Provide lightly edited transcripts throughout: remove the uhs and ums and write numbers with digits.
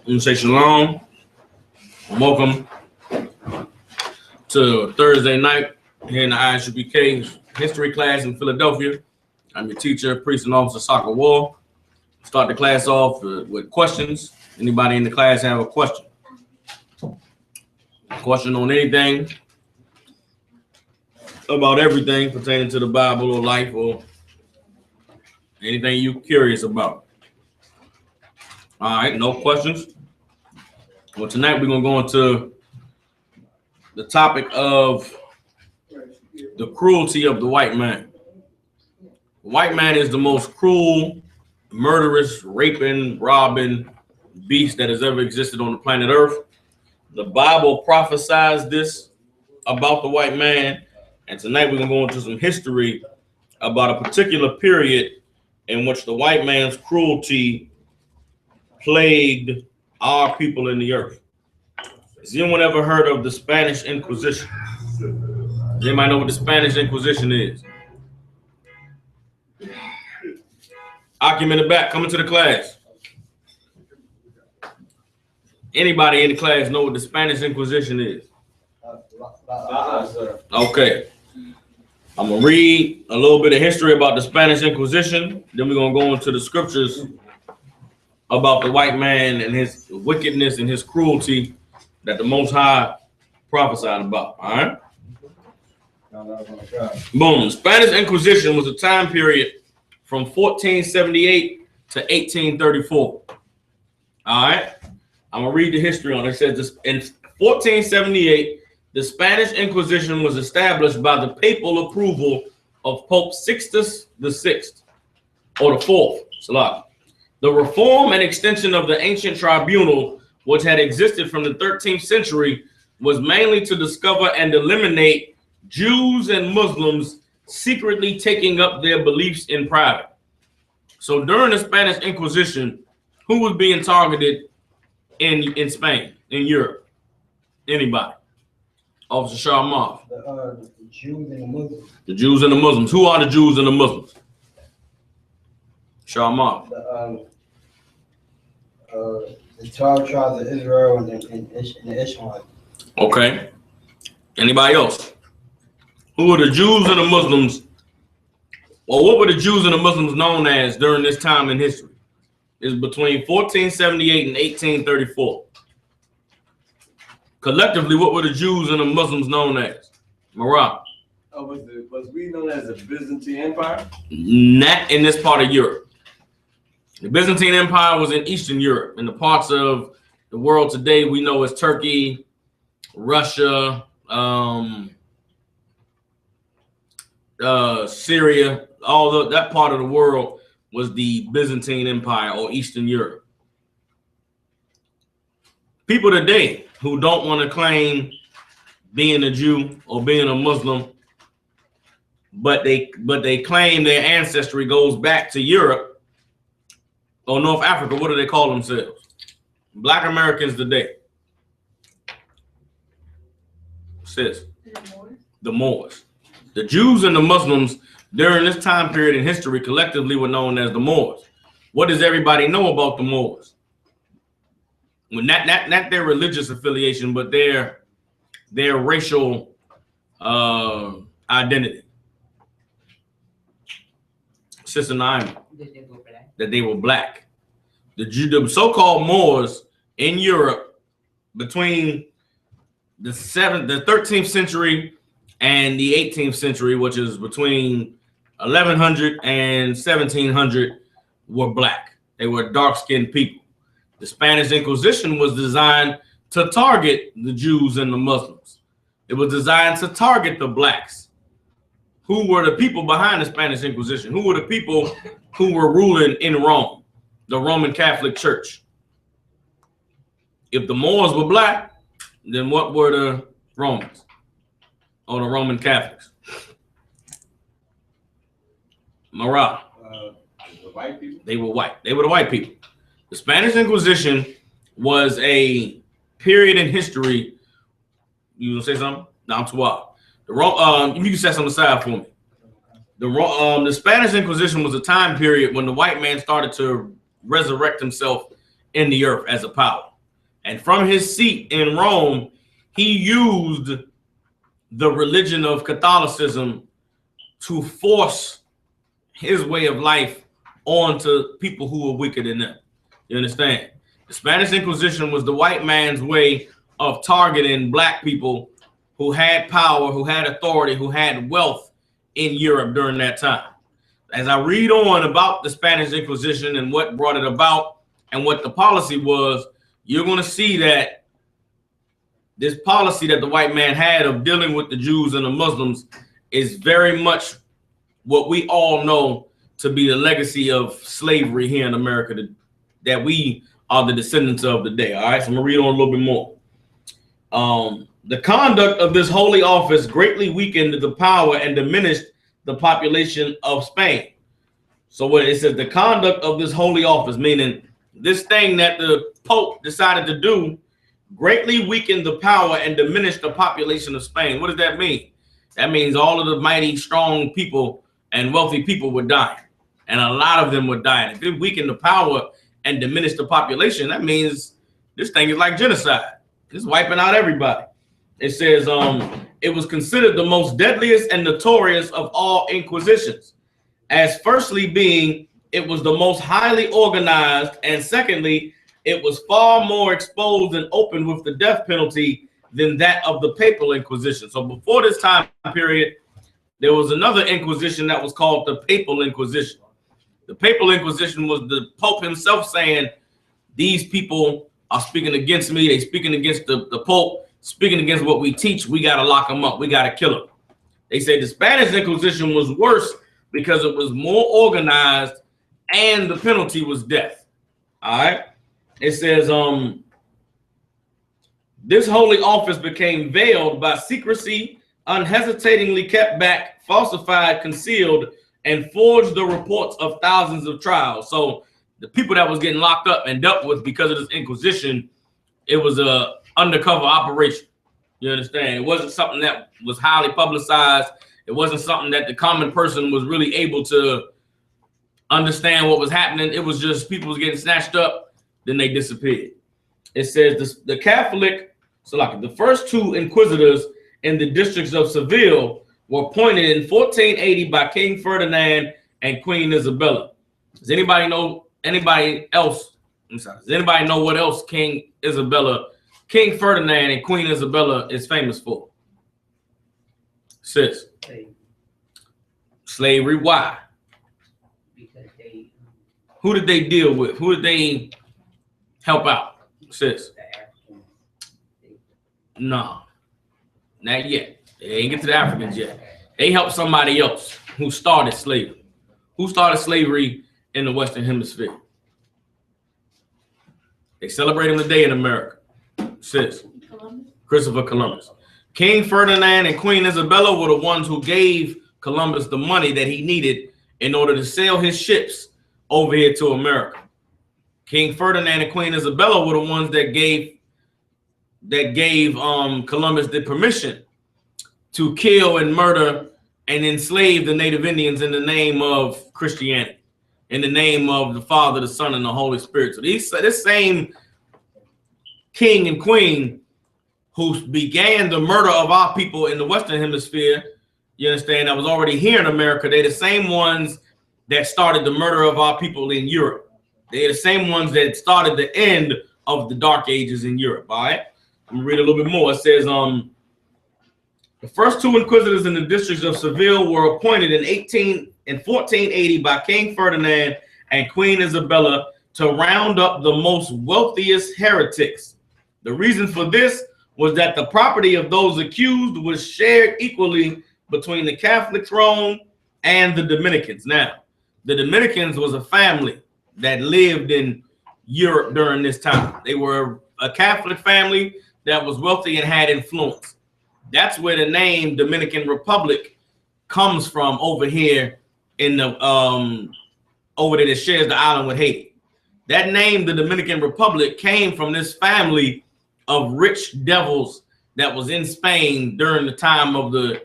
And say shalom. Welcome to Thursday night here in the ISUPK history class in Philadelphia. I'm your teacher, priest, and officer, Soccer Wall. Start the class off with questions. Anybody in the class have a question? Question on anything about everything pertaining to the Bible or life or anything you're curious about? All right, no questions. Well, tonight we're going to go into the topic of the cruelty of the white man. The white man is the most cruel, murderous, raping, robbing beast that has ever existed on the planet Earth. The Bible prophesies this about the white man, and tonight we're going to go into some history about a particular period in which the white man's cruelty plagued our people in the earth. Has anyone ever heard of the Spanish Inquisition? Does anybody know what the Spanish Inquisition is? Akim in the back, coming to the class. Anybody in the class know what the Spanish Inquisition is? Okay. I'm going to read a little bit of history about the Spanish Inquisition. Then we're going to go into the scriptures about the white man and his wickedness and his cruelty that the Most High prophesied about. All right. Boom. The Spanish Inquisition was a time period from 1478 to 1834. All right. I'm going to read the history on it. It says this, in 1478, the Spanish Inquisition was established by the papal approval of Pope Sixtus VI, or the fourth. Salah. The reform and extension of the ancient tribunal, which had existed from the 13th century, was mainly to discover and eliminate Jews and Muslims secretly taking up their beliefs in private. So during the Spanish Inquisition, who was being targeted in Spain, in Europe? Anybody? Officer Sharmaf. The Jews and the Muslims. The Jews and the Muslims. Who are the Jews and the Muslims? Sharmaf. The 12 tribes of Israel and the Ishmaelites. Okay. Anybody else? Who are the Jews and the Muslims? Or what were the Jews and the Muslims known as during this time in history? It's between 1478 and 1834. Collectively, what were the Jews and the Muslims known as? Marab. Oh, was we known as the Byzantine Empire? Not in this part of Europe. The Byzantine Empire was in Eastern Europe. In the parts of the world today we know as Turkey, Russia, Syria, that part of the world was the Byzantine Empire or Eastern Europe. People today who don't want to claim being a Jew or being a Muslim, but they claim their ancestry goes back to Europe or North Africa, what do they call themselves? Black Americans today. Sis. The Moors. The Jews and the Muslims during this time period in history collectively were known as the Moors. What does everybody know about the Moors? Well, not their religious affiliation, but their racial identity. Sister Naima. That they were black. The so-called Moors in Europe between the 13th century and the 18th century, which is between 1100 and 1700, were black. They were dark-skinned people. The Spanish Inquisition was designed to target the Jews and the Muslims. It was designed to target the blacks. Who were the people behind the Spanish Inquisition? Who were the people who were ruling in Rome, the Roman Catholic Church? If the Moors were black, then what were the Romans or the Roman Catholics? Marah. The white people? They were white. They were the white people. The Spanish Inquisition was a period in history. You gonna say something? No, I'm too wild. You can set some aside for me. The Spanish Inquisition was a time period when the white man started to resurrect himself in the earth as a power. And from his seat in Rome, he used the religion of Catholicism to force his way of life onto people who were weaker than them. You understand? The Spanish Inquisition was the white man's way of targeting black people who had power, who had authority, who had wealth in Europe during that time. As I read on about the Spanish Inquisition and what brought it about and what the policy was, you're going to see that this policy that the white man had of dealing with the Jews and the Muslims is very much what we all know to be the legacy of slavery here in America, that we are the descendants of today. All right, so I'm going to read on a little bit more. The conduct of this holy office greatly weakened the power and diminished the population of Spain. So what it says, the conduct of this holy office, meaning this thing that the Pope decided to do, greatly weakened the power and diminished the population of Spain. What does that mean? That means all of the mighty, strong people and wealthy people were dying, and a lot of them were dying. If it weakened the power and diminished the population, that means this thing is like genocide. It's wiping out everybody. It says it was considered the most deadliest and notorious of all inquisitions, as firstly being it was the most highly organized, and secondly, it was far more exposed and open with the death penalty than that of the Papal Inquisition. So before this time period, there was another Inquisition that was called the Papal Inquisition. The Papal Inquisition was the Pope himself saying, these people are speaking against me. They're speaking against the Pope, speaking against what we teach. We got to lock them up. We got to kill them. They say the Spanish Inquisition was worse because it was more organized and the penalty was death. All right. It says, this holy office became veiled by secrecy, unhesitatingly kept back, falsified, concealed, and forged the reports of thousands of trials. So the people that was getting locked up and dealt with because of this Inquisition, it was a undercover operation. You understand? It wasn't something that was highly publicized. It wasn't something that the common person was really able to understand what was happening. It was just people was getting snatched up, then they disappeared. It says the Catholic, so like the first two inquisitors in the districts of Seville were appointed in 1480 by King Ferdinand and Queen Isabella. Does anybody know what else King Ferdinand and Queen Isabella is famous for? Sis. Slavery. Why? Because who did they deal with? Who did they help out? Sis. No, not yet. They ain't get to the Africans yet. They helped somebody else who started slavery. Who started slavery in the Western Hemisphere? They celebrate him today in America. Sis. Christopher Columbus. King Ferdinand and Queen Isabella were the ones who gave Columbus the money that he needed in order to sail his ships over here to America. King Ferdinand and Queen Isabella were the ones that gave Columbus the permission to kill and murder and enslave the native Indians in the name of Christianity, in the name of the Father, the Son, and the Holy Spirit. So this same king and queen who began the murder of our people in the Western Hemisphere, you understand, that was already here in America, they're the same ones that started the murder of our people in Europe. They're the same ones that started the end of the Dark Ages in Europe, all right? I'm gonna read a little bit more. It says, the first two inquisitors in the districts of Seville were appointed in 1480 by King Ferdinand and Queen Isabella to round up the most wealthiest heretics. The reason for this was that the property of those accused was shared equally between the Catholic throne and the Dominicans. Now, the Dominicans was a family that lived in Europe during this time. They were a Catholic family that was wealthy and had influence. That's where the name Dominican Republic comes from over here in the over there that shares the island with Haiti. That name, the Dominican Republic, came from this family of rich devils that was in Spain during the time of the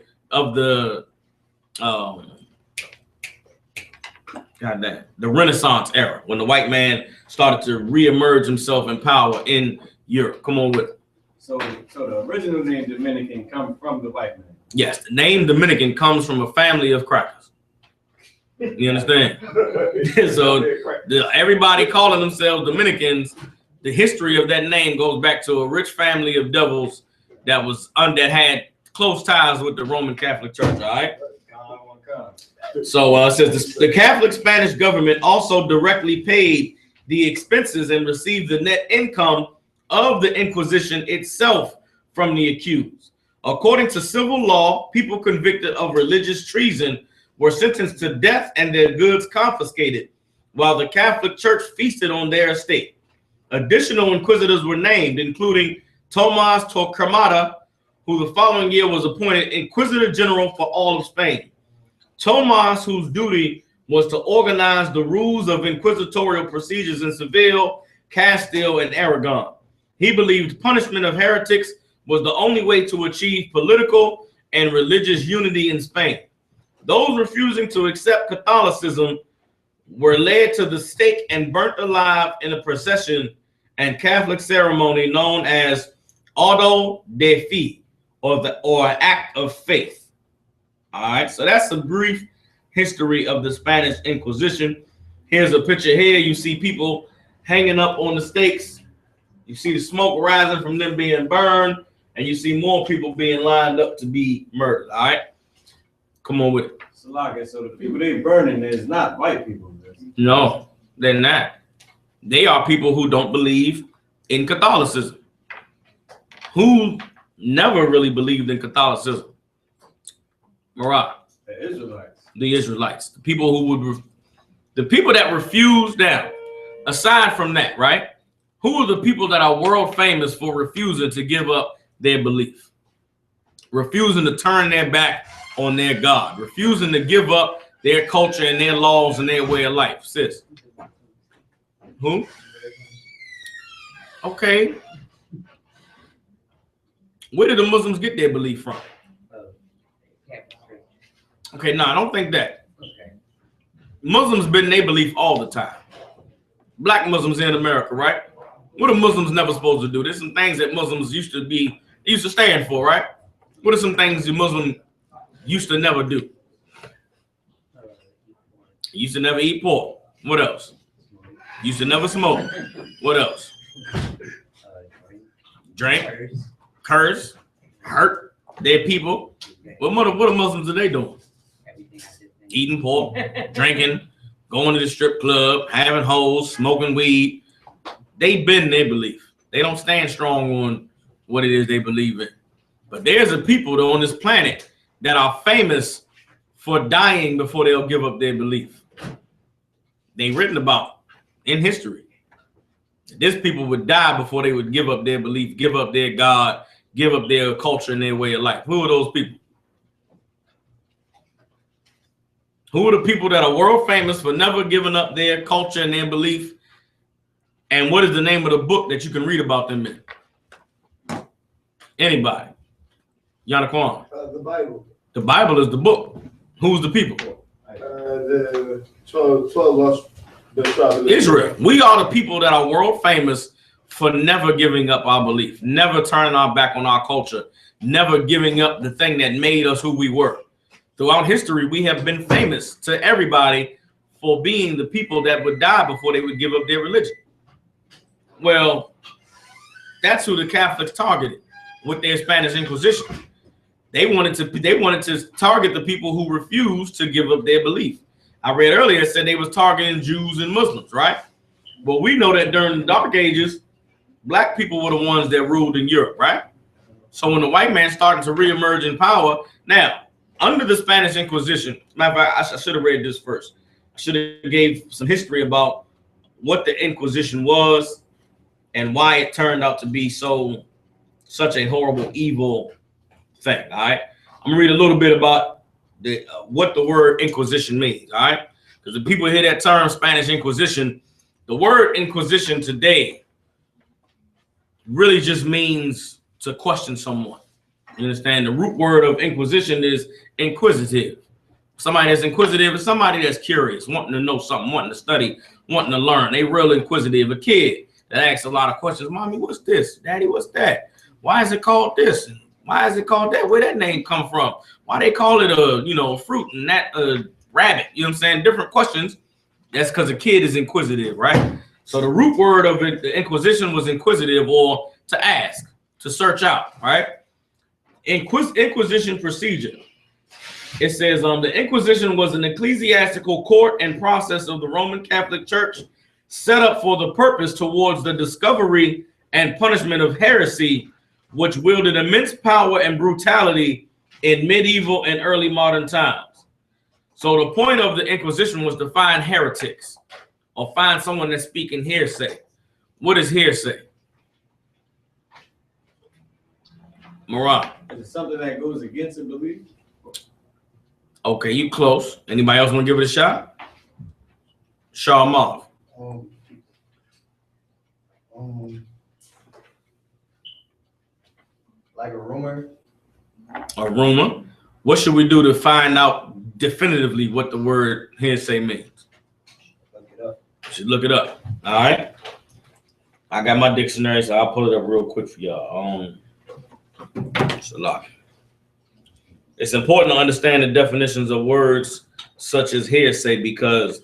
Renaissance era, when the white man started to reemerge himself in power in Europe. Come on with it. So the original name Dominican come from the white man. Yes, the name Dominican comes from a family of crackers. You understand? So everybody calling themselves Dominicans, the history of that name goes back to a rich family of devils that had close ties with the Roman Catholic Church. All right. So it says the Catholic Spanish government also directly paid the expenses and received the net income of the Inquisition itself from the accused. According to civil law, people convicted of religious treason were sentenced to death and their goods confiscated, while the Catholic Church feasted on their estate. Additional inquisitors were named, including Tomas Torquemada, who the following year was appointed Inquisitor General for all of Spain. Tomas, whose duty was to organize the rules of inquisitorial procedures in Seville, Castile, and Aragon. He believed punishment of heretics was the only way to achieve political and religious unity in Spain. Those refusing to accept Catholicism were led to the stake and burnt alive in a procession and Catholic ceremony known as auto de fe, or act of faith. All right, so that's a brief history of the Spanish Inquisition. Here's a picture here. You see people hanging up on the stakes. You see the smoke rising from them being burned, and you see more people being lined up to be murdered. All right, come on with it. So the people they burning is not white people. No, they're not. They are people who don't believe in Catholicism, who never really believed in Catholicism. Right. The Israelites. The Israelites. The people that refused. Now, aside from that, right? Who are the people that are world famous for refusing to give up their belief? Refusing to turn their back on their God, refusing to give up their culture and their laws and their way of life. Sis. Who? Okay. Where did the Muslims get their belief from? Okay, no, I don't think that. Okay. Muslims been their belief all the time. Black Muslims in America, right? What are Muslims never supposed to do? There's some things that Muslims used to stand for, right? What are some things the Muslim used to never do? Used to never eat pork. What else? Used to never smoke. What else? Drink, curse, hurt their people. What are Muslims are they doing? Eating pork, drinking, going to the strip club, having hoes, smoking weed. They bend their belief. They don't stand strong on what it is they believe in. But there's a people on this planet that are famous for dying before they'll give up their belief. They written about in history. These people would die before they would give up their belief, give up their God, give up their culture and their way of life. Who are those people? Who are the people that are world famous for never giving up their culture and their belief? And what is the name of the book that you can read about them in? Anybody? Yanaquan. The Bible. The Bible is the book. Who's the people? The 12 the tribe. Israel. We are the people that are world famous for never giving up our belief, never turning our back on our culture, never giving up the thing that made us who we were. Throughout history, we have been famous to everybody for being the people that would die before they would give up their religion. Well, that's who the Catholics targeted with their Spanish Inquisition. They wanted to target the people who refused to give up their belief. I read earlier it said they was targeting Jews and Muslims, right? But we know that during the Dark Ages, black people were the ones that ruled in Europe, right? So when the white man started to reemerge in power, now under the Spanish Inquisition, matter of fact, I should have read this first. I should have gave some history about what the Inquisition was and why it turned out to be such a horrible, evil thing. All right, I'm gonna read a little bit about what the word Inquisition means. All right, because the people hear that term Spanish Inquisition, the word Inquisition today really just means to question someone. You understand? The root word of Inquisition is inquisitive. Somebody that's inquisitive is somebody that's curious, wanting to know something, wanting to study, wanting to learn. They real inquisitive. A kid that ask a lot of questions. Mommy, what's this? Daddy, what's that? Why is it called this? And why is it called that? Where that name come from? Why they call it a fruit and that rabbit? You know what I'm saying? Different questions. That's because a kid is inquisitive, right? So the root word of it, the Inquisition, was inquisitive, or to ask, to search out, right? Inquisition procedure. It says the Inquisition was an ecclesiastical court and process of the Roman Catholic Church set up for the purpose towards the discovery and punishment of heresy, which wielded immense power and brutality in medieval and early modern times. So the point of the Inquisition was to find heretics or find someone that's speaking hearsay. What is hearsay? Moran. Is it something that goes against a belief? Okay, you close. Anybody else want to give it a shot? Shaw Moff. Like a rumor. A rumor. What should we do to find out definitively what the word hearsay means? Look it up. Should look it up. All right. I got my dictionary, so I'll pull it up real quick for y'all. It's important to understand the definitions of words such as hearsay because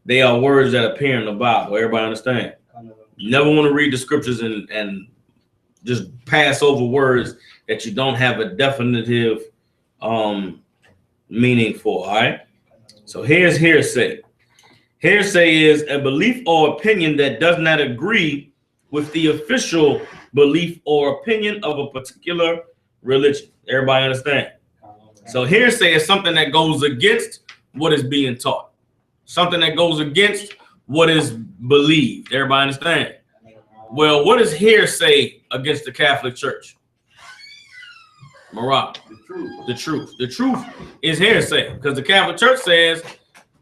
they are words that appear in the Bible. Everybody understand? You never want to read the scriptures and just pass over words that you don't have a definitive meaning for. All right. So here's hearsay. Hearsay is a belief or opinion that does not agree with the official belief or opinion of a particular religion. Everybody understand? So hearsay is something that goes against what is being taught, something that goes against what is believed. Everybody understand? Well, what is hearsay against the Catholic Church? Marat. The truth. The truth is hearsay because the Catholic Church says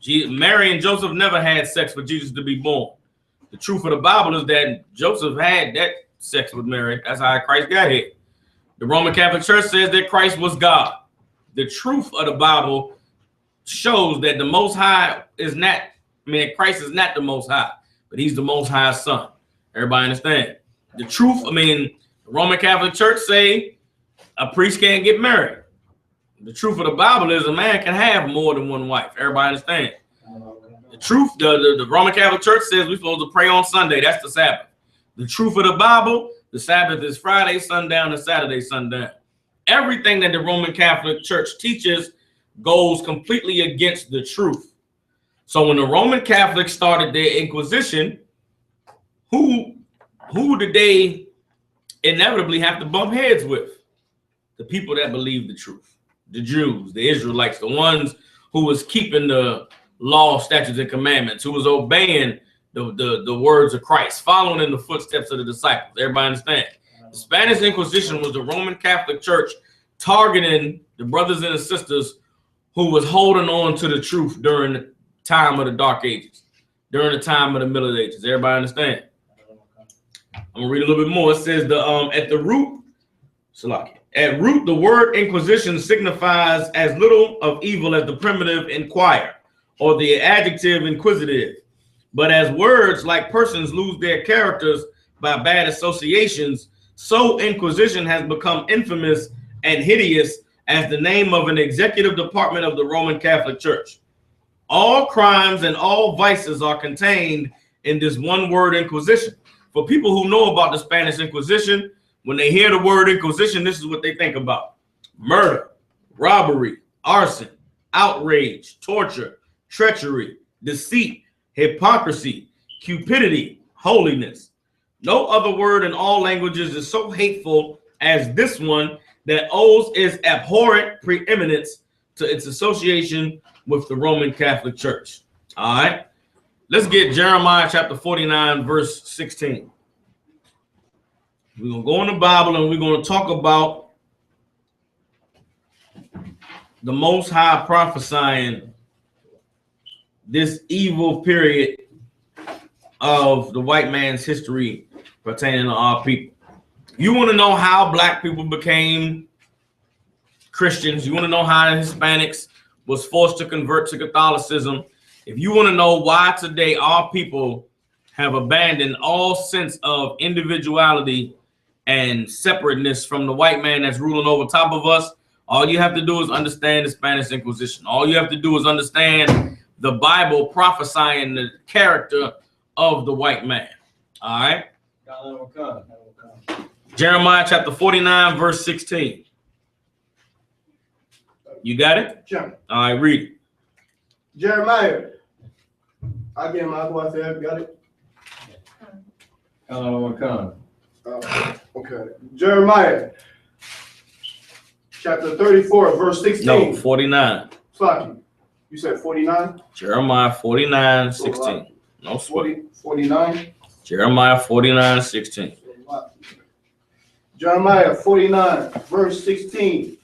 Mary and Joseph never had sex for Jesus to be born. The truth of the Bible is that Joseph had that sex with Mary. That's how Christ got here. The Roman Catholic Church says that Christ was God. The truth of the Bible shows that the Most High is not, Christ is not the Most High, but he's the Most High's son. Everybody understand? The truth, the Roman Catholic Church say a priest can't get married. The truth of the Bible is a man can have more than one wife. Everybody understand? The truth, the Roman Catholic Church says we're supposed to pray on Sunday. That's the Sabbath. The truth of the Bible, the Sabbath is Friday sundown and Saturday sundown. Everything that the Roman Catholic Church teaches goes completely against the truth. So when the Roman Catholics started their Inquisition, who did they inevitably have to bump heads with? The people that believe the truth. The Jews, the Israelites, the ones who was keeping the law, statutes, and commandments, who was obeying the words of Christ, following in the footsteps of the disciples. Everybody understand? The Spanish Inquisition was the Roman Catholic Church targeting the brothers and the sisters who was holding on to the truth during the time of the Dark Ages, during the time of the Middle Ages. Everybody understand? I'm gonna read a little bit more. It says at root, the word Inquisition signifies as little of evil as the primitive inquire or the adjective inquisitive. But as words like persons lose their characters by bad associations, so Inquisition has become infamous and hideous as the name of an executive department of the Roman Catholic Church. All crimes and all vices are contained in this one word Inquisition. For people who know about the Spanish Inquisition, when they hear the word Inquisition, this is what they think about: murder, robbery, arson, outrage, torture, treachery, deceit, hypocrisy, cupidity, holiness. No other word in all languages is so hateful as this one that owes its abhorrent preeminence to its association with the Roman Catholic Church. All right, let's get Jeremiah chapter 49, verse 16. We're going to go in the Bible and we're going to talk about the Most High prophesying this evil period of the white man's history pertaining to our people. You want to know how black people became Christians? You want to know how the Hispanics was forced to convert to Catholicism? If you want to know why today our people have abandoned all sense of individuality and separateness from the white man that's ruling over top of us. All you have to do is understand the Spanish Inquisition. All you have to do is understand the Bible prophesying the character of the white man. All right. Jeremiah chapter 49, verse 16. You got it? Sure. All right, read it. Jeremiah. I get my voice there. Got it? Okay. Jeremiah. Chapter 34, verse 16. No, 49. Slocky. You said 49? Jeremiah 49, 16. No sweat. 49? Jeremiah 49, 16. Jeremiah 49, verse 16.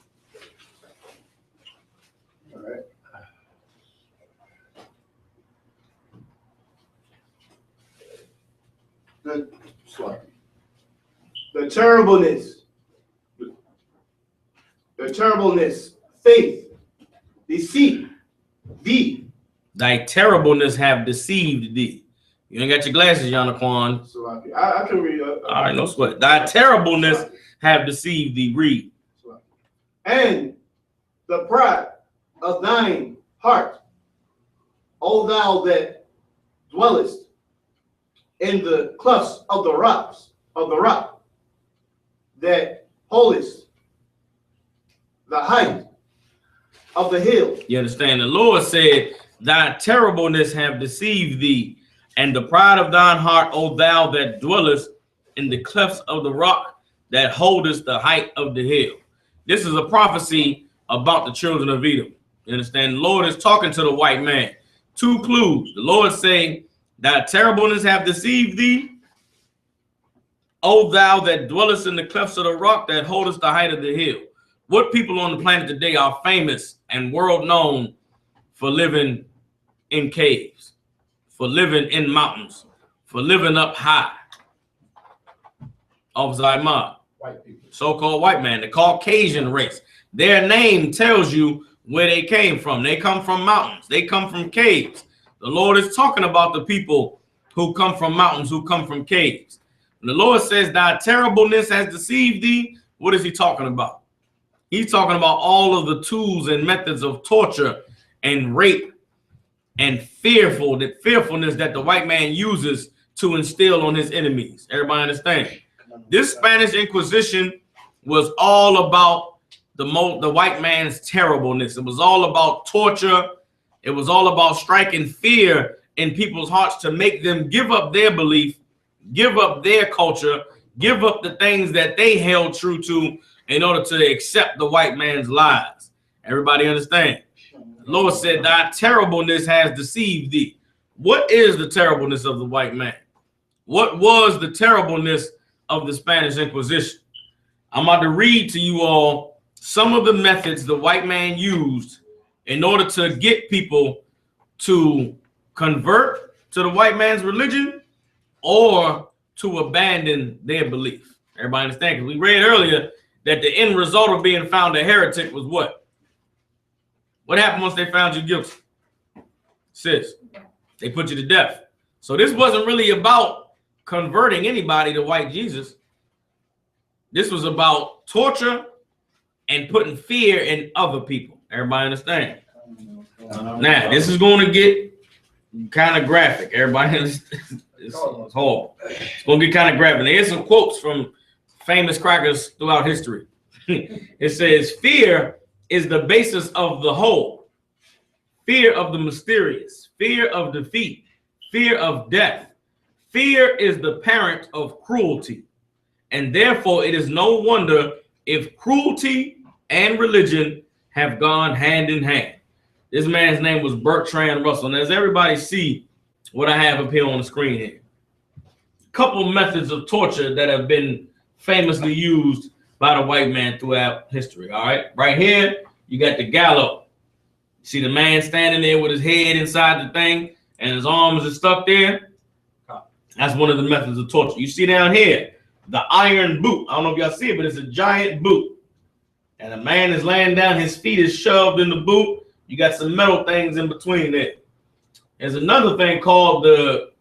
All right. The terribleness, faith, deceit, thee. Thy terribleness have deceived thee. You ain't got your glasses, Yanaquan. I can read. All right, no sweat. Thy terribleness have deceived thee. Read. And the pride of thine heart, O thou that dwellest in the clefts of the rocks, that holdest the height of the hill. You understand? The Lord said, thy terribleness have deceived thee, and the pride of thine heart, O thou that dwellest in the clefts of the rock, that holdest the height of the hill. This is a prophecy about the children of Edom. You understand? The Lord is talking to the white man. Two clues. The Lord saying, thy terribleness have deceived thee, O thou that dwellest in the clefts of the rock, that holdest the height of the hill. What people on the planet today are famous and world known for living in caves, for living in mountains, for living up high? Of Zaymar, White people. so-called white man, the Caucasian race. Their name tells you where they came from. They come from mountains. They come from caves. The Lord is talking about the people who come from mountains, who come from caves. When the Lord says thy terribleness has deceived thee, what is he talking about? He's talking about all of the tools and methods of torture and rape and fearfulness that the white man uses to instill on his enemies. Everybody understand? This Spanish Inquisition was all about the white man's terribleness. It was all about torture. It was all about striking fear in people's hearts to make them give up their belief, give up their culture, give up the things that they held true to in order to accept the white man's lies. Everybody understand? The Lord said, thy terribleness has deceived thee. What is the terribleness of the white man? What was the terribleness of the Spanish Inquisition? I'm about to read to you all some of the methods the white man used in order to get people to convert to the white man's religion or to abandon their belief. Everybody understand? Because we read earlier that the end result of being found a heretic was what? What happened once they found you guilty? Sis, they put you to death. So this wasn't really about converting anybody to white Jesus. This was about torture and putting fear in other people. Everybody understand? Now, this is going to get kind of graphic. Everybody understand? It's horrible. It's going to get kind of graphic. Here's some quotes from famous crackers throughout history. It says, fear is the basis of the whole. Fear of the mysterious. Fear of defeat. Fear of death. Fear is the parent of cruelty. And therefore, it is no wonder if cruelty and religion have gone hand in hand. This man's name was Bertrand Russell. And as everybody see what I have up here on the screen here, a couple methods of torture that have been famously used by the white man throughout history. All right, right here, you got the gallows. See the man standing there with his head inside the thing and his arms are stuck there. That's one of the methods of torture. You see down here, the iron boot. I don't know if y'all see it, but it's a giant boot. And the man is laying down, his feet is shoved in the boot. You got some metal things in between there. There's another thing called the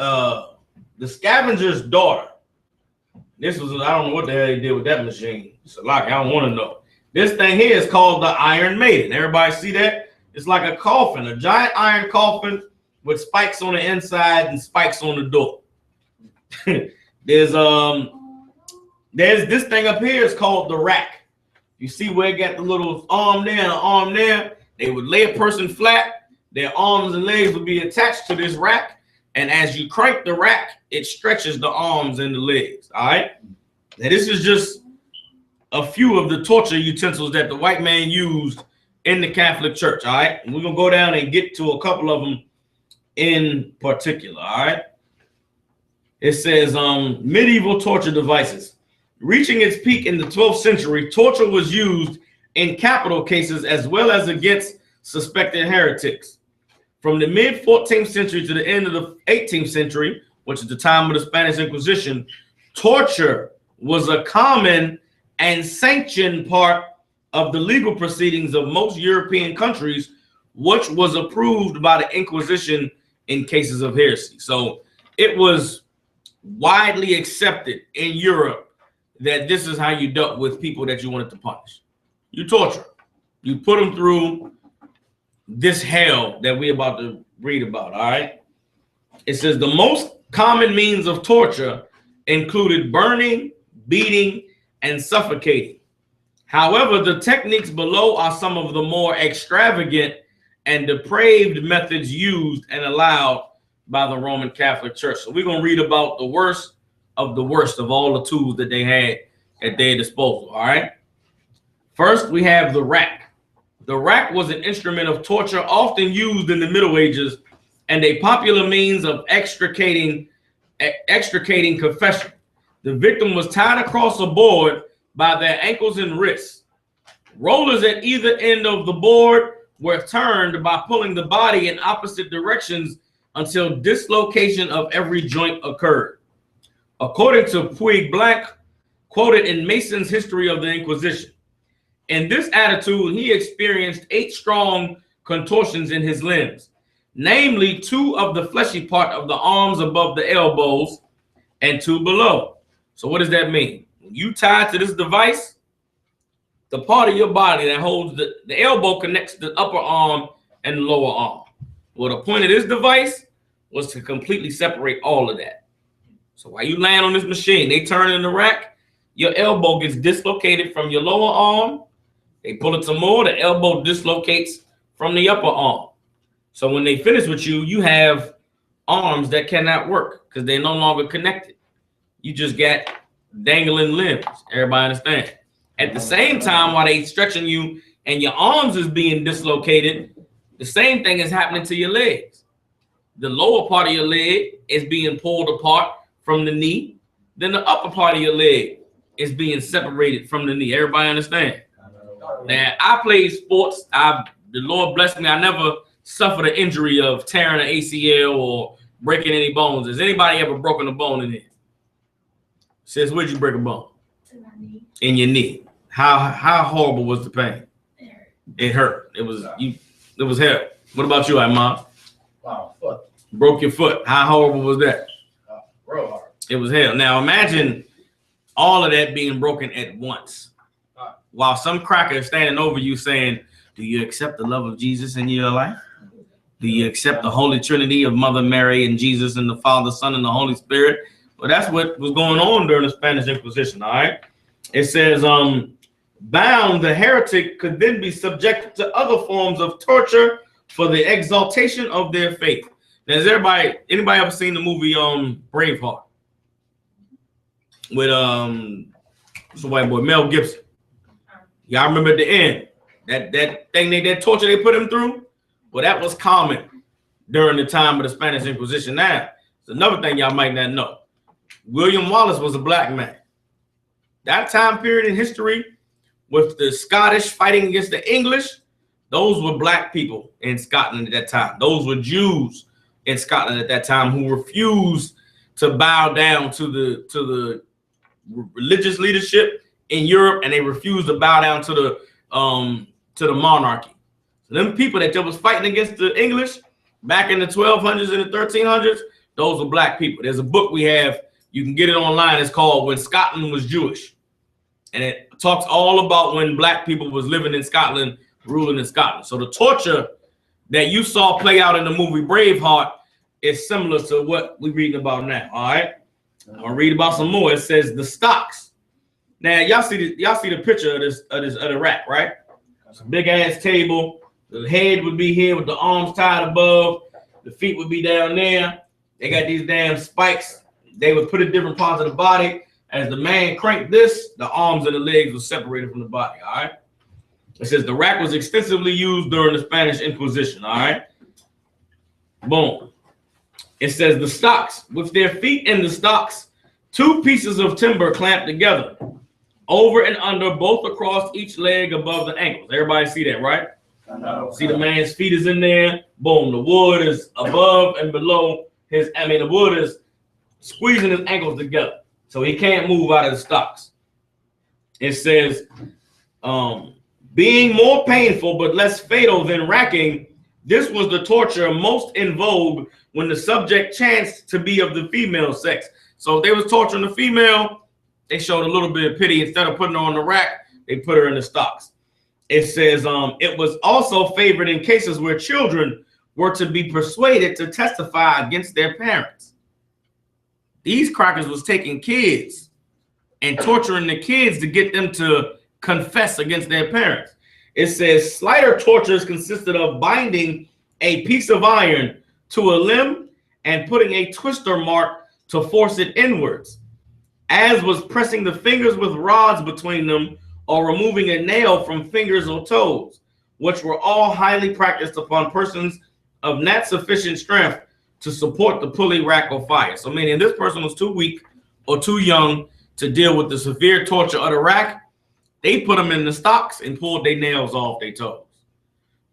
the scavenger's daughter. This was, I don't know what the hell they did with that machine. It's a lot. I don't want to know. This thing here is called the Iron Maiden. Everybody see that? It's like a coffin, a giant iron coffin with spikes on the inside and spikes on the door. There's this thing up here is called the rack. You see where it got the little arm there and an arm there? They would lay a person flat. Their arms and legs would be attached to this rack. And as you crank the rack, it stretches the arms and the legs. All right. Now, this is just a few of the torture utensils that the white man used in the Catholic Church. All right. And we're going to go down and get to a couple of them in particular. All right. It says medieval torture devices. Reaching its peak in the 12th century, torture was used in capital cases as well as against suspected heretics. From the mid-14th century to the end of the 18th century, which is the time of the Spanish Inquisition, torture was a common and sanctioned part of the legal proceedings of most European countries, which was approved by the Inquisition in cases of heresy. So it was widely accepted in Europe that this is how you dealt with people that you wanted to punish. You torture. You put them through this hell that we're about to read about, all right? It says the most common means of torture included burning, beating, and suffocating. However, the techniques below are some of the more extravagant and depraved methods used and allowed by the Roman Catholic Church. So we're going to read about the worst of all the tools that they had at their disposal, all right? First, we have the rack. The rack was an instrument of torture often used in the Middle Ages and a popular means of extricating confession. The victim was tied across a board by their ankles and wrists. Rollers at either end of the board were turned by pulling the body in opposite directions until dislocation of every joint occurred. According to Puig Blanc, quoted in Mason's History of the Inquisition, in this attitude, he experienced 8 strong contortions in his limbs, namely 2 of the fleshy part of the arms above the elbows and 2 below. So what does that mean? When you tied to this device, the part of your body that holds the elbow connects the upper arm and the lower arm. Well, the point of this device was to completely separate all of that. So while you land on this machine, they turn in the rack, your elbow gets dislocated from your lower arm. They pull it some more, the elbow dislocates from the upper arm. So when they finish with you, you have arms that cannot work because they're no longer connected. You just got dangling limbs. Everybody understand? At the same time, while they stretching you and your arms is being dislocated, the same thing is happening to your legs. The lower part of your leg is being pulled apart from the knee. Then the upper part of your leg is being separated from the knee. Everybody understand? Now, I played sports. The Lord blessed me. I never suffered an injury of tearing an ACL or breaking any bones. Has anybody ever broken a bone in it? Sis, where'd you break a bone? In my knee. In your knee. How horrible was the pain? It hurt. It was hell. What about you, Imam? Wow, foot. Broke your foot. How horrible was that? Real hard. It was hell. Now imagine all of that being broken at once. While some cracker is standing over you saying, do you accept the love of Jesus in your life? Do you accept the Holy Trinity of Mother Mary and Jesus and the Father, Son, and the Holy Spirit? Well, that's what was going on during the Spanish Inquisition, all right? It says, bound, the heretic could then be subjected to other forms of torture for the exaltation of their faith. Now, has anybody ever seen the movie Braveheart? With what's the white boy, Mel Gibson? Y'all remember at the end, that torture they put him through? Well, that was common during the time of the Spanish Inquisition. Now, it's another thing y'all might not know. William Wallace was a black man. That time period in history with the Scottish fighting against the English, those were black people in Scotland at that time. Those were Jews in Scotland at that time who refused to bow down to the religious leadership in Europe, and they refused to bow down to the monarchy. So them people that was fighting against the English back in the 1200s and the 1300s, those are black people. There's a book we have, you can get it online. It's called When Scotland Was Jewish. And it talks all about when black people was living in Scotland, ruling in Scotland. So the torture that you saw play out in the movie Braveheart is similar to what we're reading about now. All right. I'll read about some more. It says the stocks. Now y'all see the picture of the rack, right? It's a big ass table. The head would be here with the arms tied above. The feet would be down there. They got these damn spikes. They would put in different parts of the body. As the man cranked this, the arms and the legs were separated from the body. All right. It says the rack was extensively used during the Spanish Inquisition. All right. Boom. It says the stocks, with their feet in the stocks, 2 pieces of timber clamped together, over and under, both across each leg above the ankles. Everybody see that, right? See the man's feet is in there. Boom. The wood is above and below the wood is squeezing his ankles together. So he can't move out of the stocks. It says, being more painful but less fatal than racking, this was the torture most in vogue when the subject chanced to be of the female sex. So if they was torturing the female, they showed a little bit of pity. Instead of putting her on the rack, they put her in the stocks. It says it was also favored in cases where children were to be persuaded to testify against their parents. These crackers was taking kids and torturing the kids to get them to confess against their parents. It says slighter tortures consisted of binding a piece of iron to a limb and putting a twister mark to force it inwards, as was pressing the fingers with rods between them or removing a nail from fingers or toes, which were all highly practiced upon persons of not sufficient strength to support the pulley, rack, or fire. So meaning this person was too weak or too young to deal with the severe torture of the rack, they put them in the stocks and pulled their nails off their toes.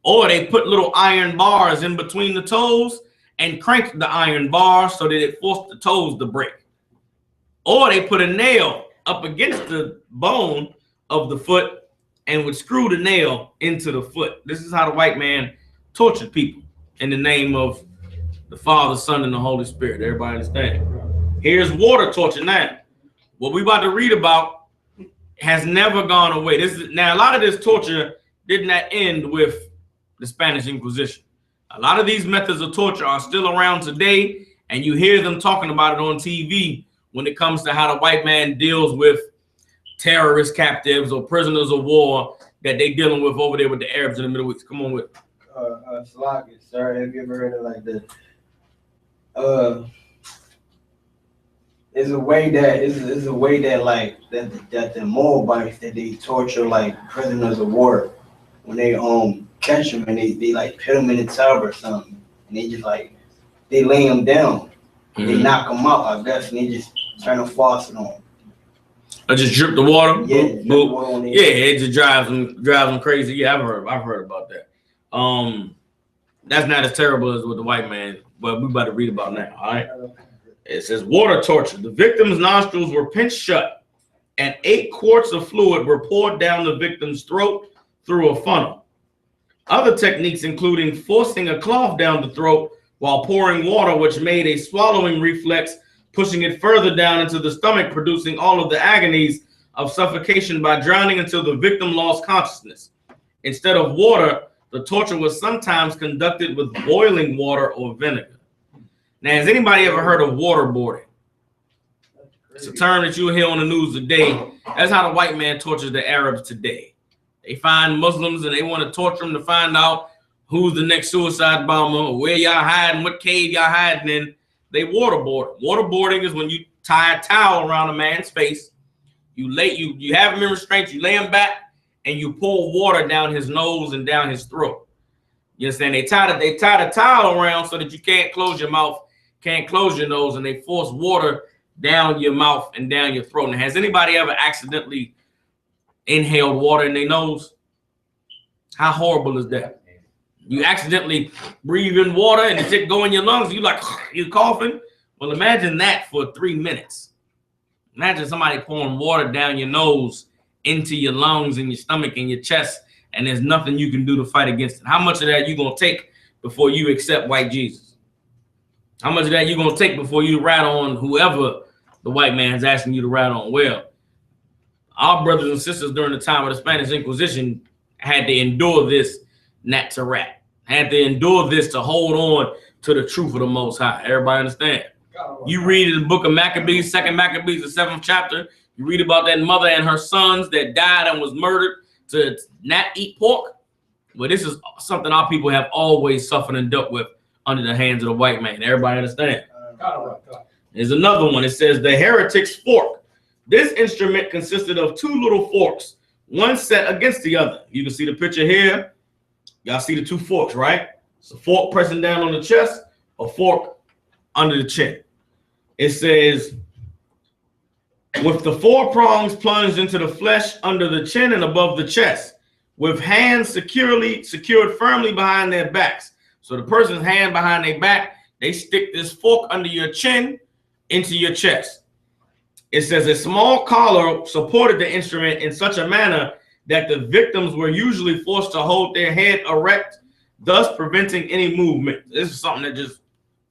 Or they put little iron bars in between the toes and cranked the iron bar so that it forced the toes to break. Or they put a nail up against the bone of the foot and would screw the nail into the foot. This is how the white man tortured people in the name of the Father, Son, and the Holy Spirit. Everybody understand? Here's water torture now. What we about to read about has never gone away. Now, a lot of this torture did not end with the Spanish Inquisition. A lot of these methods of torture are still around today, and you hear them talking about it on TV when it comes to how the white man deals with terrorist captives or prisoners of war that they dealing with over there with the Arabs in the Middle East. Come on with it. Slogan, sir. Have you ever heard of like the is a way that like that the Moabites that they torture like prisoners of war when they catch them and they like put them in a tub or something and they just like they lay them down, they knock them out, I guess, and they just turn a faucet on them. I just drip the water. Yeah, it just drives them crazy. Yeah, I've heard about that. That's not as terrible as with the white man, but we about to read about now. All right. It says water torture. The victim's nostrils were pinched shut, and 8 quarts of fluid were poured down the victim's throat through a funnel. Other techniques, including forcing a cloth down the throat while pouring water, which made a swallowing reflex, pushing it further down into the stomach, producing all of the agonies of suffocation by drowning until the victim lost consciousness. Instead of water, the torture was sometimes conducted with boiling water or vinegar. Now, has anybody ever heard of waterboarding? It's a term that you'll hear on the news today. That's how the white man tortures the Arabs today. They find Muslims and they want to torture them to find out who's the next suicide bomber, or where y'all hiding, what cave y'all hiding in. They waterboard. Waterboarding is when you tie a towel around a man's face. You have him in restraints, you lay him back, and you pour water down his nose and down his throat. You understand? They tie the towel around so that you can't close your mouth, can't close your nose, and they force water down your mouth and down your throat. Now, has anybody ever accidentally inhaled water in their nose? How horrible is that? You accidentally breathe in water and it go in your lungs. You're coughing. Well, imagine that for 3 minutes. Imagine somebody pouring water down your nose into your lungs and your stomach and your chest, and there's nothing you can do to fight against it. How much of that you gonna take before you accept white Jesus? How much of that you gonna take before you rat on whoever the white man's asking you to rat on? Well, our brothers and sisters during the time of the Spanish Inquisition had to endure this not to rat, had to endure this to hold on to the truth of the Most High. Everybody understand? You read in the book of Maccabees, 2nd Maccabees, the 7th chapter, you read about that mother and her sons that died and was murdered to not eat pork. Well, this is something our people have always suffered and dealt with under the hands of the white man. Everybody understand? There's another one. It says the heretic's fork. This instrument consisted of 2 little forks, one set against the other. You can see the picture here. Y'all see the 2 forks, right? It's a fork pressing down on the chest, a fork under the chin. It says, with the 4 prongs plunged into the flesh under the chin and above the chest, with hands secured firmly behind their backs. So the person's hand behind their back, they stick this fork under your chin into your chest. It says a small collar supported the instrument in such a manner that the victims were usually forced to hold their head erect, thus preventing any movement. This is something that just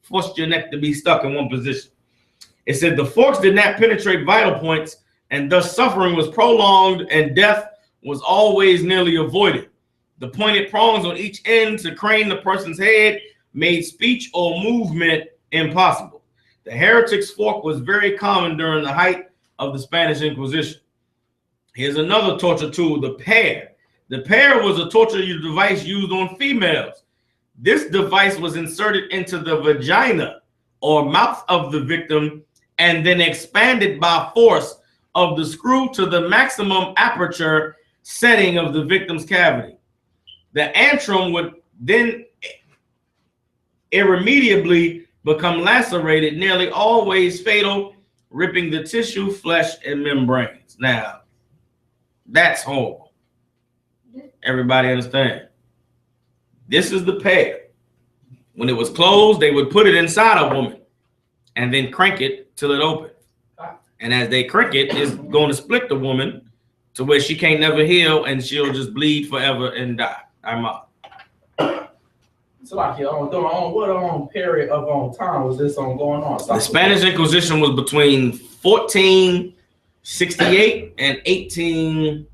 forced your neck to be stuck in one position. It said the forks did not penetrate vital points, and thus suffering was prolonged and death was always nearly avoided. The pointed prongs on each end to crane the person's head made speech or movement impossible. The heretic's fork was very common during the height of the Spanish Inquisition. Here's another torture tool, the pear. The pear was a torture device used on females. This device was inserted into the vagina or mouth of the victim and then expanded by force of the screw to the maximum aperture setting of the victim's cavity. The antrum would then irremediably become lacerated, nearly always fatal, ripping the tissue, flesh, and membranes. Now, that's horrible. Everybody understand? This is the pear. When it was closed, they would put it inside a woman and then crank it till it opened. And as they crank it, it's going to split the woman to where she can't never heal and she'll just bleed forever and die. I'm out. So like what period of time was this going on? The Spanish Inquisition was between 1468 and 18.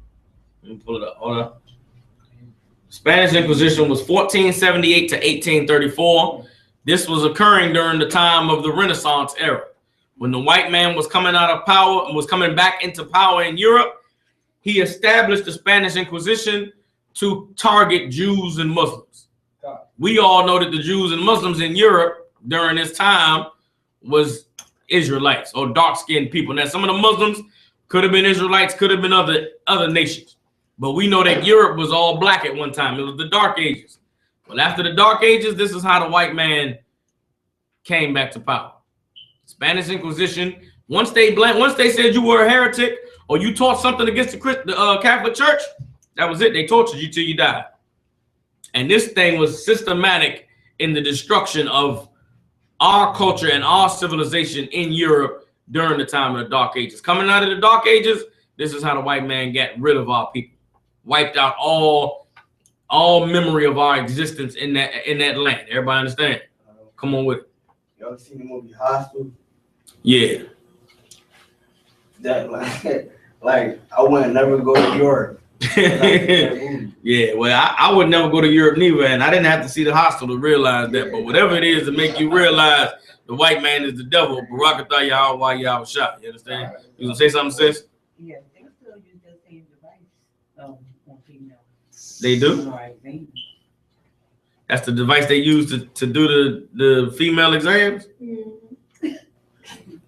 Let me pull it up. Hold on. Spanish Inquisition was 1478 to 1834. This was occurring during the time of the Renaissance era. When the white man was coming out of power and was coming back into power in Europe, he established the Spanish Inquisition to target Jews and Muslims. We all know that the Jews and Muslims in Europe during this time was Israelites or dark-skinned people. Now, some of the Muslims could have been Israelites, could have been other nations. But we know that Europe was all black at one time. It was the Dark Ages. Well, after the Dark Ages, this is how the white man came back to power. Spanish Inquisition. Once they said you were a heretic or you taught something against the Catholic Church, that was it. They tortured you till you died. And this thing was systematic in the destruction of our culture and our civilization in Europe during the time of the Dark Ages. Coming out of the Dark Ages, this is how the white man got rid of our people. Wiped out all memory of our existence in that land. Everybody understand? Come on with it. Y'all seen the movie Hostel? Yeah. That like I would never go to Europe. Yeah, well, I would never go to Europe neither, and I didn't have to see the hostel to realize that. But whatever it is to make you realize the white man is the devil, Barakatah Yahweh Yahweh Shah. You understand? You gonna say something, sis? Yeah, they still use the same device on females. They do? Right, they, That's the device they use to do the female exams?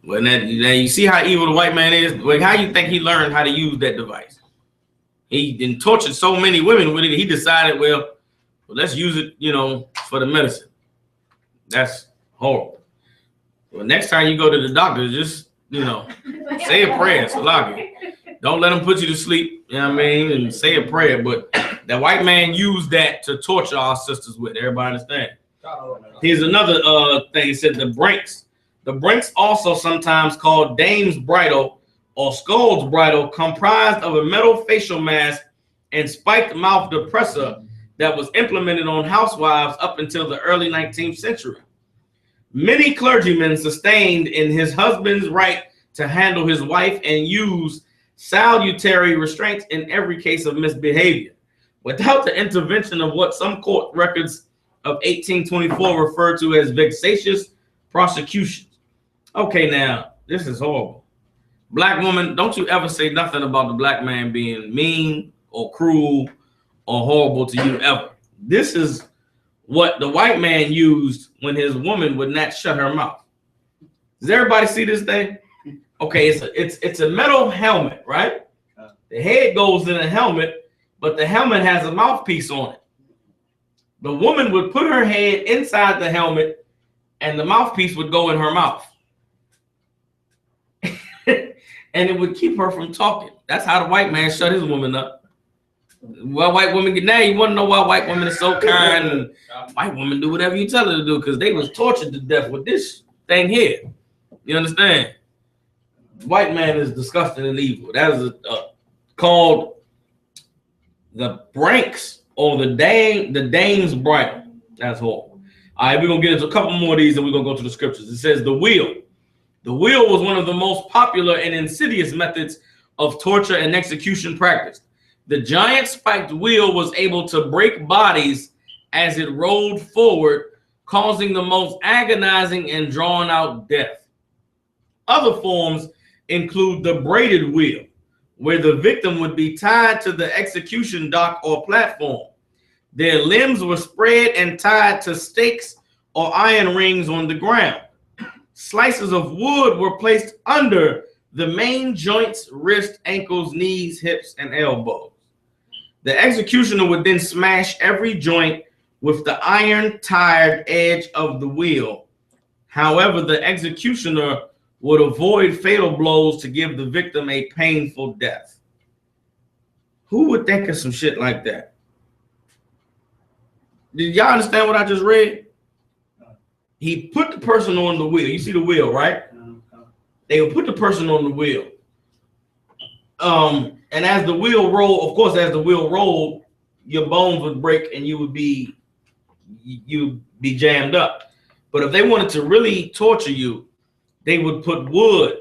Well, now you see how evil the white man is? Like, how you think he learned how to use that device? He then tortured so many women with it, he decided, well, let's use it, for the medicine. That's horrible. Well, next time you go to the doctor, just, say a prayer, Salaki. Don't let them put you to sleep, you know what I mean, and say a prayer. But the white man used that to torture our sisters with. Everybody understand? Here's another thing. He said the brinks. The brinks, also sometimes called dame's bridle or skull's bridle, comprised of a metal facial mask and spiked mouth depressor that was implemented on housewives up until the early 19th century. Many clergymen sustained in his husband's right to handle his wife and use salutary restraints in every case of misbehavior, without the intervention of what some court records of 1824 refer to as vexatious prosecutions. Okay, now, this is horrible. Black woman, don't you ever say nothing about the black man being mean or cruel or horrible to you ever. This is what the white man used when his woman would not shut her mouth. Does everybody see this thing? Okay, it's a metal helmet, right? The head goes in a helmet, but the helmet has a mouthpiece on it. The woman would put her head inside the helmet, and the mouthpiece would go in her mouth. And it would keep her from talking. That's how the white man shut his woman up. Well, white women get now. You want to know why white women are so kind? And white women do whatever you tell her to do because they was tortured to death with this thing here. You understand? White man is disgusting and evil. That is called the Branks or the Dame's Bridle. That's horrible. All right, we're gonna get into a couple more of these, and we're gonna go to the scriptures. It says the wheel. The wheel was one of the most popular and insidious methods of torture and execution practiced. The giant spiked wheel was able to break bodies as it rolled forward, causing the most agonizing and drawn-out death. Other forms include the braided wheel, where the victim would be tied to the execution dock or platform. Their limbs were spread and tied to stakes or iron rings on the ground. Slices of wood were placed under the main joints, wrists, ankles, knees, hips, and elbows. The executioner would then smash every joint with the iron-tired edge of the wheel. However, the executioner would avoid fatal blows to give the victim a painful death. Who would think of some shit like that? Did y'all understand what I just read? He put the person on the wheel. You see the wheel, right? They would put the person on the wheel. And as the wheel rolled, of course, as the wheel rolled, your bones would break and you'd be jammed up. But if they wanted to really torture you, they would put wood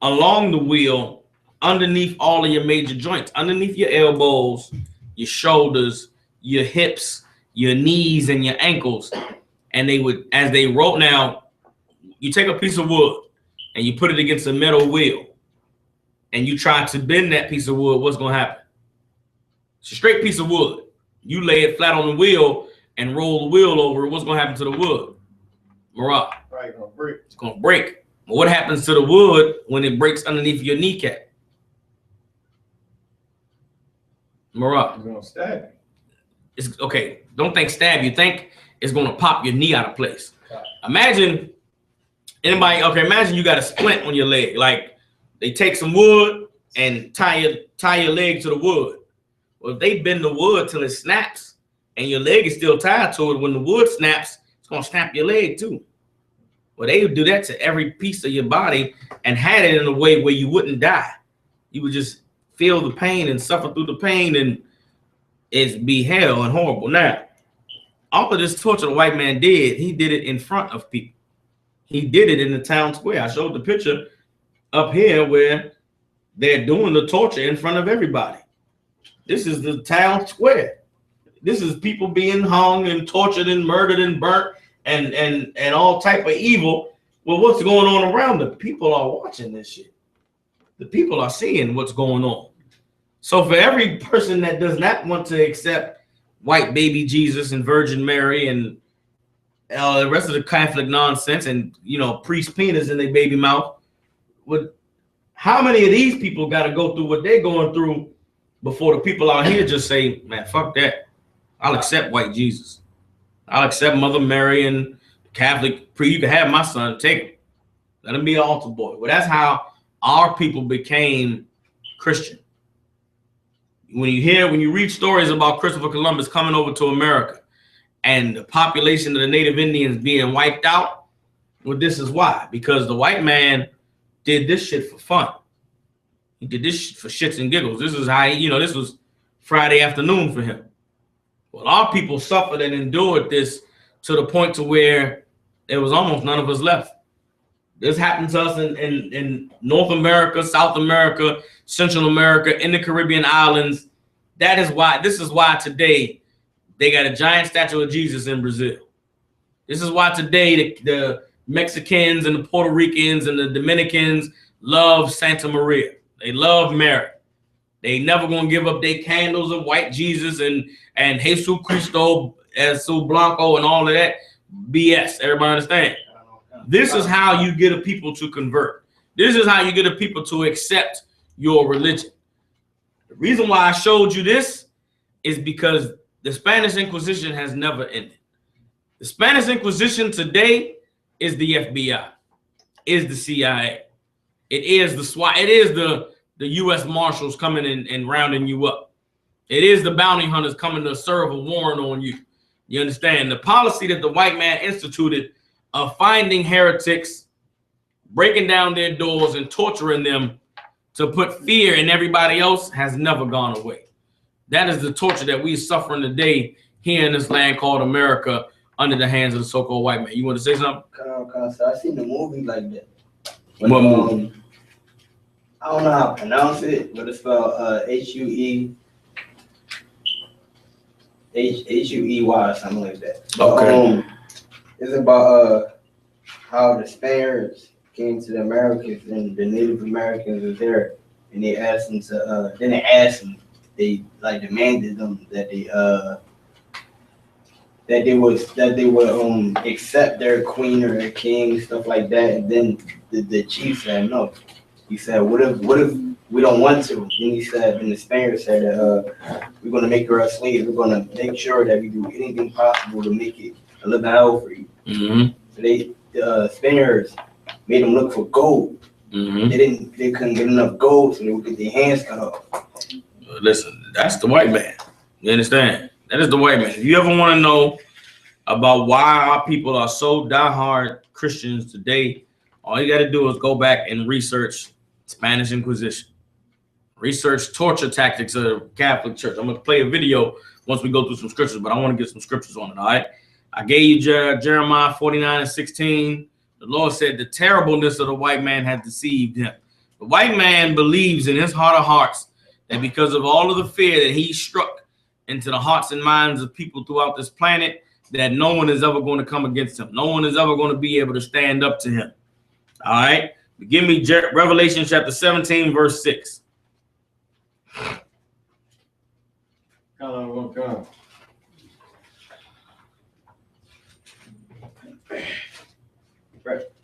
along the wheel underneath all of your major joints, underneath your elbows, your shoulders, your hips, your knees, and your ankles. And they would, as they roll, now you take a piece of wood and you put it against a metal wheel and you try to bend that piece of wood, what's going to happen? It's a straight piece of wood. You lay it flat on the wheel and roll the wheel over, what's going to happen to the wood? Marah. Right, gonna break. It's going to break. But what happens to the wood when it breaks underneath your kneecap? Marah. It's gonna stab you. It's okay. Don't think stab you. Think it's going to pop your knee out of place. Imagine anybody. Okay, imagine you got a splint on your leg. Like they take some wood and tie your leg to the wood. Well, if they bend the wood till it snaps and your leg is still tied to it, when the wood snaps, it's going to snap your leg too. Well, they would do that to every piece of your body and had it in a way where you wouldn't die. You would just feel the pain and suffer through the pain, and it's be hell and horrible. Now, all of this torture the white man did, he did it in front of people. He did it in the town square. I showed the picture up here where they're doing the torture in front of everybody. This is the town square. This is people being hung and tortured and murdered and burnt and all type of evil. Well, what's going on around them? People are watching this shit. The people are seeing what's going on. So for every person that does not want to accept white baby Jesus and Virgin Mary and the rest of the Catholic nonsense and, you know, priest penis in their baby mouth, how many of these people got to go through what they're going through before the people out here just say, man, fuck that. I'll accept white Jesus. I'll accept Mother Mary and Catholic priest. You can have my son, take him. Let him be an altar boy. Well, that's how our people became Christian. When you read stories about Christopher Columbus coming over to America and the population of the Native Indians being wiped out, well, this is why. Because the white man did this shit for fun. He did this shit for shits and giggles. This is how, this was Friday afternoon for him. Well, our people suffered and endured this to the point to where there was almost none of us left. This happened to us in North America, South America, Central America, in the Caribbean islands. This is why today they got a giant statue of Jesus in Brazil. This is why today the Mexicans and the Puerto Ricans and the Dominicans love Santa Maria. They love Mary. They never gonna give up their candles of white Jesus and Jesus Cristo as Su Blanco and all of that BS. Everybody understand? This is how you get a people to convert. This is how you get a people to accept your religion. The reason why I showed you this is because the Spanish Inquisition has never ended. The Spanish Inquisition today is the FBI, is the CIA. It is the SWAT. It is the U.S. Marshals coming in and rounding you up. It is the bounty hunters coming to serve a warrant on you. You understand? The policy that the white man instituted of finding heretics, breaking down their doors and torturing them to put fear in everybody else has never gone away. That is the torture that we're suffering today here in this land called America under the hands of the so-called white man. You want to say something? So I seen the movie like that. What movie? I don't know how to pronounce it, but it's spelled Huey or something like that. Okay. It's about how the Spaniards came to the Americans and the Native Americans was there, and they asked them to. Then they asked them. They like demanded them that they would accept their queen or their king, stuff like that. And then the chief said no. He said, "What if we don't want to?" Then he said, and the Spaniards said, "We're going to make her a slave. We're going to make sure that we do anything possible to make it a living hell for you." Mm-hmm. So the Spaniards made them look for gold. Mm-hmm. They couldn't get enough gold, so they would get their hands cut off. Listen, that's the white man. You understand? That is the white man. If you ever want to know about why our people are so diehard Christians today, all you got to do is go back and research Spanish Inquisition. Research torture tactics of the Catholic Church. I'm going to play a video once we go through some scriptures, but I want to get some scriptures on it, all right? I gave you Jeremiah 49:16. The Lord said the terribleness of the white man had deceived him. The white man believes in his heart of hearts that because of all of the fear that he struck into the hearts and minds of people throughout this planet, that no one is ever going to come against him. No one is ever going to be able to stand up to him. All right? Give me Revelation chapter 17, verse 6. Come.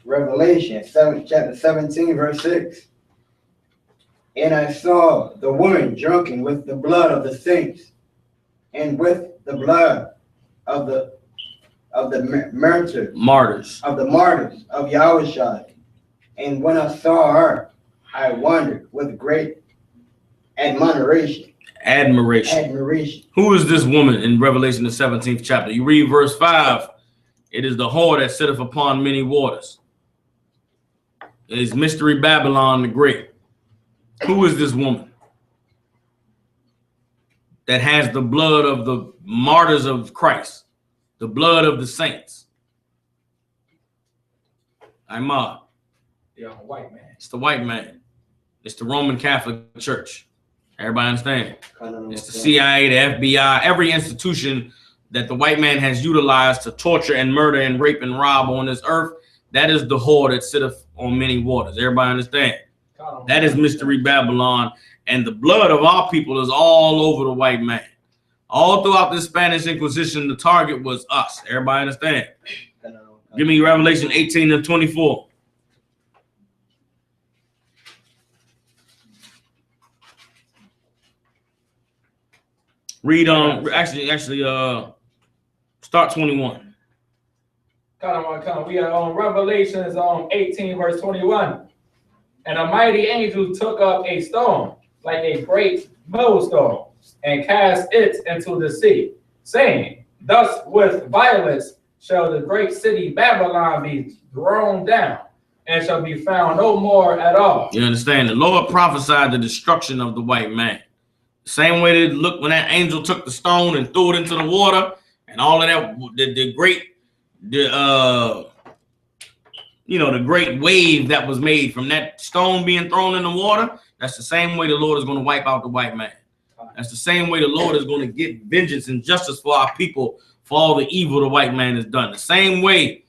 Revelation chapter 17, verse 6. And I saw the woman drunken with the blood of the saints, and with the blood of the martyrs of Yahushua. And when I saw her, I wondered with great admiration. Who is this woman in Revelation the 17th chapter? You read verse 5. It is the whore that sitteth upon many waters. It is Mystery Babylon the Great. Who is this woman that has the blood of the martyrs of Christ, the blood of the saints? The white man. It's the white man. It's the Roman Catholic Church. Everybody understand? It's the CIA, the FBI, every institution that the white man has utilized to torture and murder and rape and rob on this earth. That is the whore that sitteth on many waters. Everybody understand? That is Mystery Babylon. And the blood of our people is all over the white man. All throughout the Spanish Inquisition, the target was us. Everybody understand? Give me Revelation 18:24. Read on, start 21. Come. We are on Revelations 18, verse 21. And a mighty angel took up a stone, like a great millstone, and cast it into the sea, saying, Thus with violence shall the great city Babylon be thrown down, and shall be found no more at all. You understand? The Lord prophesied the destruction of the white man. The same way they looked when that angel took the stone and threw it into the water, and all of that, the the great wave that was made from that stone being thrown in the water, that's the same way the Lord is going to wipe out the white man. That's the same way the Lord is going to get vengeance and justice for our people for all the evil the white man has done. The same way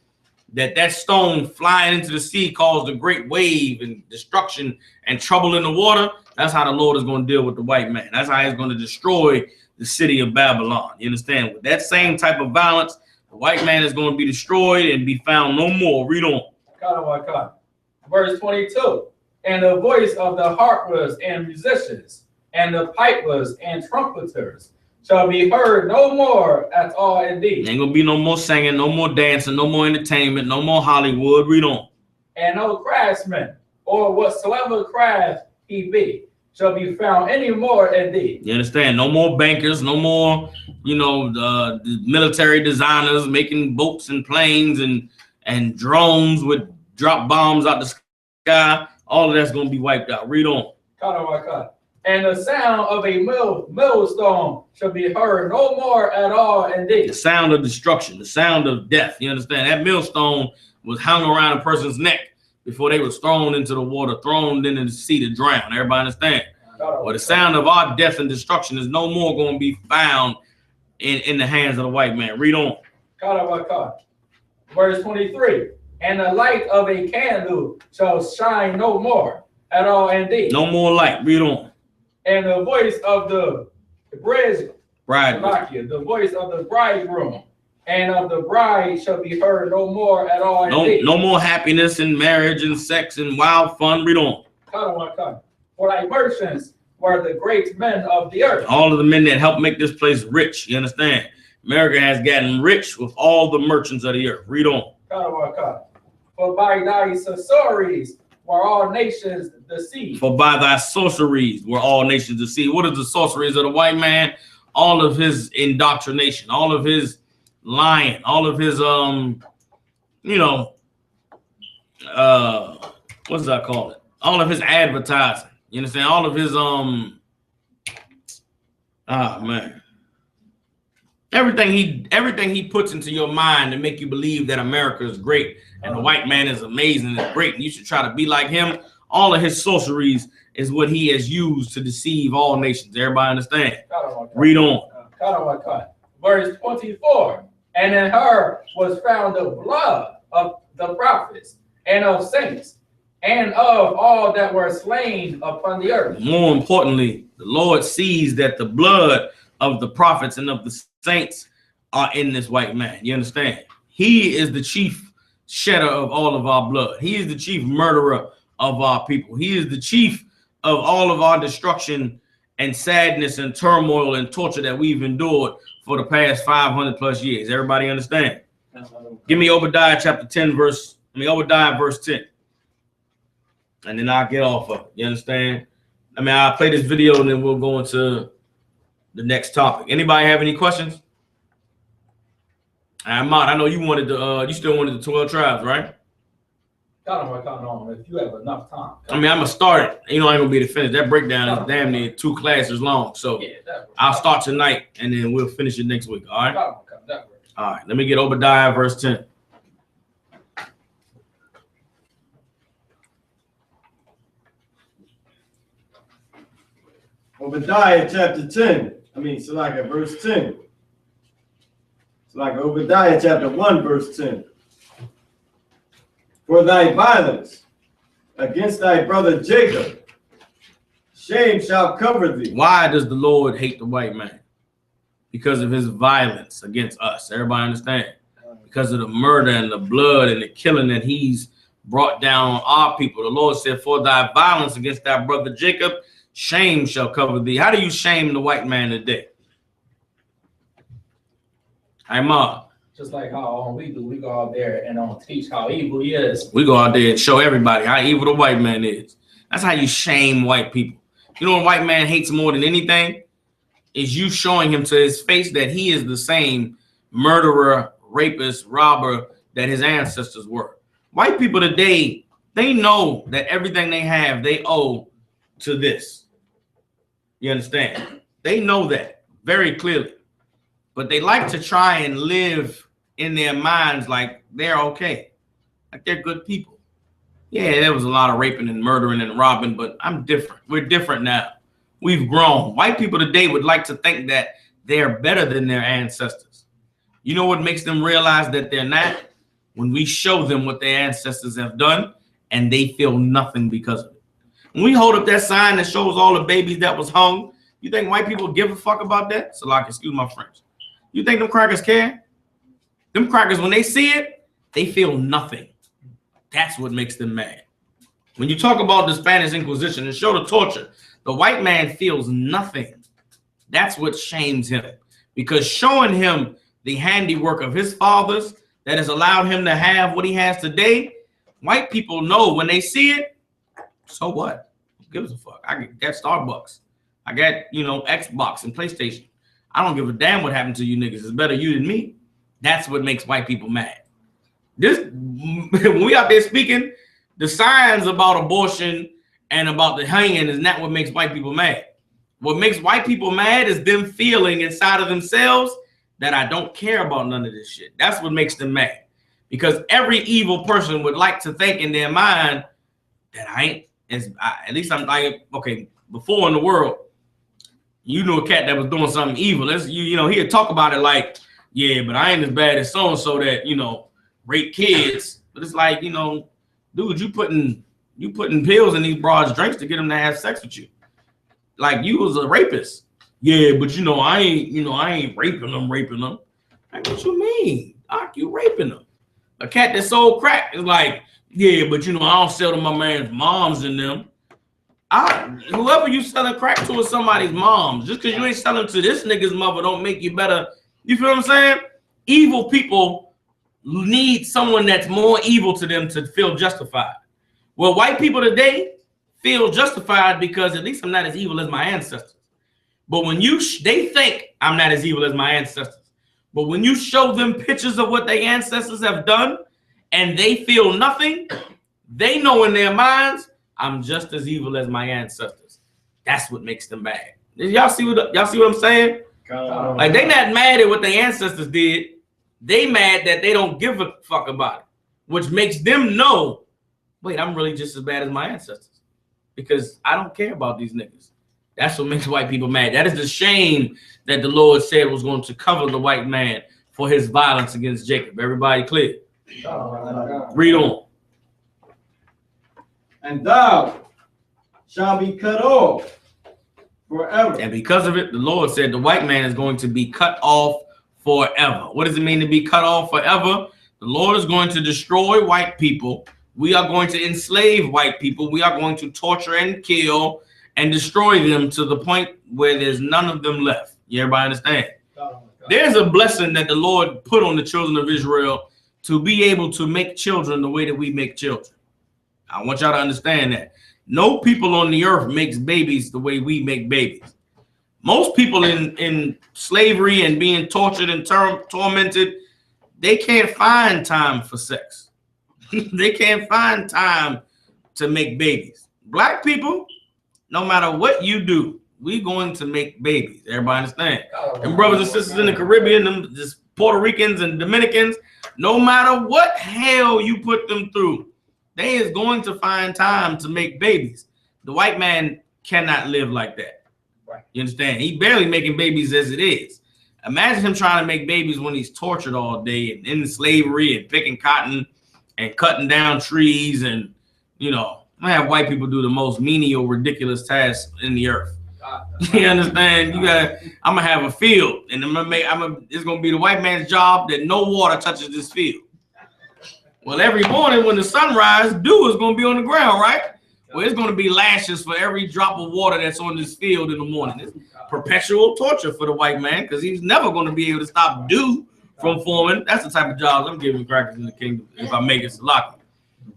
that stone flying into the sea caused a great wave and destruction and trouble in the water, that's how the Lord is going to deal with the white man. That's how he's going to destroy the city of Babylon. You understand? With that same type of violence, the white man is going to be destroyed and be found no more. Read on. Verse 22. And the voice of the harpers and musicians and the pipers and trumpeters shall be heard no more at all indeed. Ain't gonna be no more singing, no more dancing, no more entertainment, no more Hollywood. Read on. And no craftsman, or whatsoever craft he be, shall be found any more indeed. You understand? No more bankers, no more, the military designers making boats and planes and drones with drop bombs out the sky. All of that's gonna be wiped out. Read on. And the sound of a millstone shall be heard no more at all indeed. The sound of destruction, the sound of death. You understand? That millstone was hung around a person's neck before they was thrown into the water, thrown into the sea to drown. Everybody understand? Well, the sound of our death and destruction is no more going to be found in the hands of the white man. Read on. Verse 23. And the light of a candle shall shine no more at all indeed. No more light. Read on. And the voice of the bridegroom, the voice of the bridegroom and of the bride shall be heard no more at all. No more happiness and marriage and sex and wild fun. Read on. For thy merchants were the great men of the earth. All of the men that helped make this place rich. You understand? America has gotten rich with all the merchants of the earth. Read on. For by thy sorceries were all nations deceived. For by thy sorceries were all nations deceived. What is the sorceries of the white man? All of his indoctrination, all of his lying, all of his what does that call it? All of his advertising. You understand? All of his everything he puts into your mind to make you believe that America is great and the white man is amazing and great and you should try to be like him. All of his sorceries is what he has used to deceive all nations. Everybody understand? Read on. Verse 24. And in her was found the blood of the prophets and of saints and of all that were slain upon the earth. More importantly, the Lord sees that the blood of the prophets and of the saints are in this white man. You understand? He is the chief shedder of all of our blood. He is the chief murderer of our people. He is the chief of all of our destruction and sadness and turmoil and torture that we've endured for the past 500 plus years. Everybody understand? Give me Obadiah chapter 10 Obadiah verse 10. And then I'll get off of it. You understand? I'll play this video and then we'll go into the next topic. Anybody have any questions? Ahmad, I know you wanted you still wanted the 12 tribes, right? If you have enough time. I'm gonna start it. I ain't gonna be able to finish. That breakdown is damn near 2 classes long. So I'll start tonight and then we'll finish it next week. All right. All right. Let me get Obadiah verse 10. Obadiah chapter 10. Verse 10. Obadiah chapter 1 verse 10. For thy violence against thy brother Jacob, shame shall cover thee. Why does the Lord hate the white man? Because of his violence against us. Everybody understand? Because of the murder and the blood and the killing that he's brought down on our people. The Lord said, for thy violence against thy brother Jacob, shame shall cover thee. How do you shame the white man today? Hey, Ma. Just like how we do, we go out there and teach how evil he is. We go out there and show everybody how evil the white man is. That's how you shame white people. You know what a white man hates more than anything? Is you showing him to his face that he is the same murderer, rapist, robber that his ancestors were. White people today, they know that everything they have, they owe to this. You understand? They know that very clearly. But they like to try and live in their minds like they're okay. Like they're good people. Yeah, there was a lot of raping and murdering and robbing, but I'm different. We're different now. We've grown. White people today would like to think that they're better than their ancestors. You know what makes them realize that they're not? When we show them what their ancestors have done and they feel nothing because of it. When we hold up that sign that shows all the babies that was hung, you think white people give a fuck about that? So like, excuse my French. You think them crackers care? Them crackers, when they see it, they feel nothing. That's what makes them mad. When you talk about the Spanish Inquisition and show the torture, the white man feels nothing. That's what shames him. Because showing him the handiwork of his fathers that has allowed him to have what he has today, white people know when they see it, so what? Who gives a fuck? I got Starbucks. I got, Xbox and PlayStation. I don't give a damn what happened to you niggas. It's better you than me. That's what makes white people mad. When we out there speaking, the signs about abortion and about the hanging is not what makes white people mad. What makes white people mad is them feeling inside of themselves that I don't care about none of this shit. That's what makes them mad. Because every evil person would like to think in their mind that at least I'm like, okay, before in the world, you knew a cat that was doing something evil. He'd talk about it like, yeah, but I ain't as bad as so-and-so that, rape kids. But it's like, dude, you putting pills in these broads' drinks to get them to have sex with you. Like you was a rapist. Yeah, but I ain't raping them. Like, what you mean? Doc, you raping them. A cat that sold crack is like, yeah, but I don't sell to my man's moms and them. Whoever you selling crack to is somebody's moms. Just because you ain't selling to this nigga's mother don't make you better. You feel what I'm saying? Evil people need someone that's more evil to them to feel justified. Well, white people today feel justified because at least I'm not as evil as my ancestors. But when they think I'm not as evil as my ancestors. But when you show them pictures of what their ancestors have done and they feel nothing, they know in their minds, I'm just as evil as my ancestors. That's what makes them mad. Y'all see what I'm saying? Like they not mad at what their ancestors did. They mad that they don't give a fuck about it, which makes them know, wait, I'm really just as bad as my ancestors because I don't care about these niggas. That's what makes white people mad. That is the shame that the Lord said was going to cover the white man for his violence against Jacob. Everybody clear? Read on. And thou shalt be cut off forever. And because of it, the Lord said the white man is going to be cut off forever. What does it mean to be cut off forever? The Lord is going to destroy white people. We are going to enslave white people. We are going to torture and kill and destroy them to the point where there's none of them left. You everybody understand? There's a blessing that the Lord put on the children of Israel to be able to make children the way that we make children. I want y'all to understand that. No people on the earth makes babies the way we make babies. Most people in slavery and being tortured and tormented, they can't find time for sex. They can't find time to make babies. Black people, no matter what you do, we going to make babies. Everybody understand? And brothers and sisters in the Caribbean, them just Puerto Ricans and Dominicans, no matter what hell you put them through, they is going to find time to make babies. The white man cannot live like that. Right. You understand? He barely making babies as it is. Imagine him trying to make babies when he's tortured all day and in slavery and picking cotton and cutting down trees and, I have white people do the most menial, ridiculous tasks in the earth. You understand? I'm gonna have a field, and it's gonna be the white man's job that no water touches this field. Well, every morning when the sun rises, dew is gonna be on the ground, right? Well, it's gonna be lashes for every drop of water that's on this field in the morning. It's perpetual torture for the white man because he's never gonna be able to stop dew from forming. That's the type of jobs I'm giving crackers in the kingdom if I make it lucky.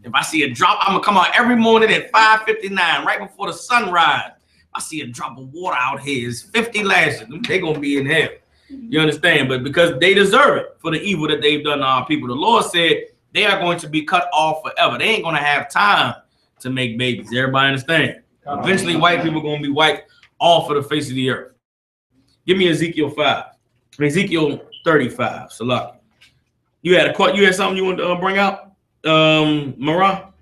If I see a drop, I'm gonna come out every morning at 5:59, right before the sunrise. I see a drop of water out here. It's 50 lashes. They're gonna be in hell. You understand? But because they deserve it for the evil that they've done to our people, the Lord said they are going to be cut off forever. They ain't gonna have time to make babies. Everybody understand? Eventually, white people are gonna be wiped off of the face of the earth. Give me Ezekiel 5. Ezekiel 35. Salaki. You had something you wanted to bring out? Marah?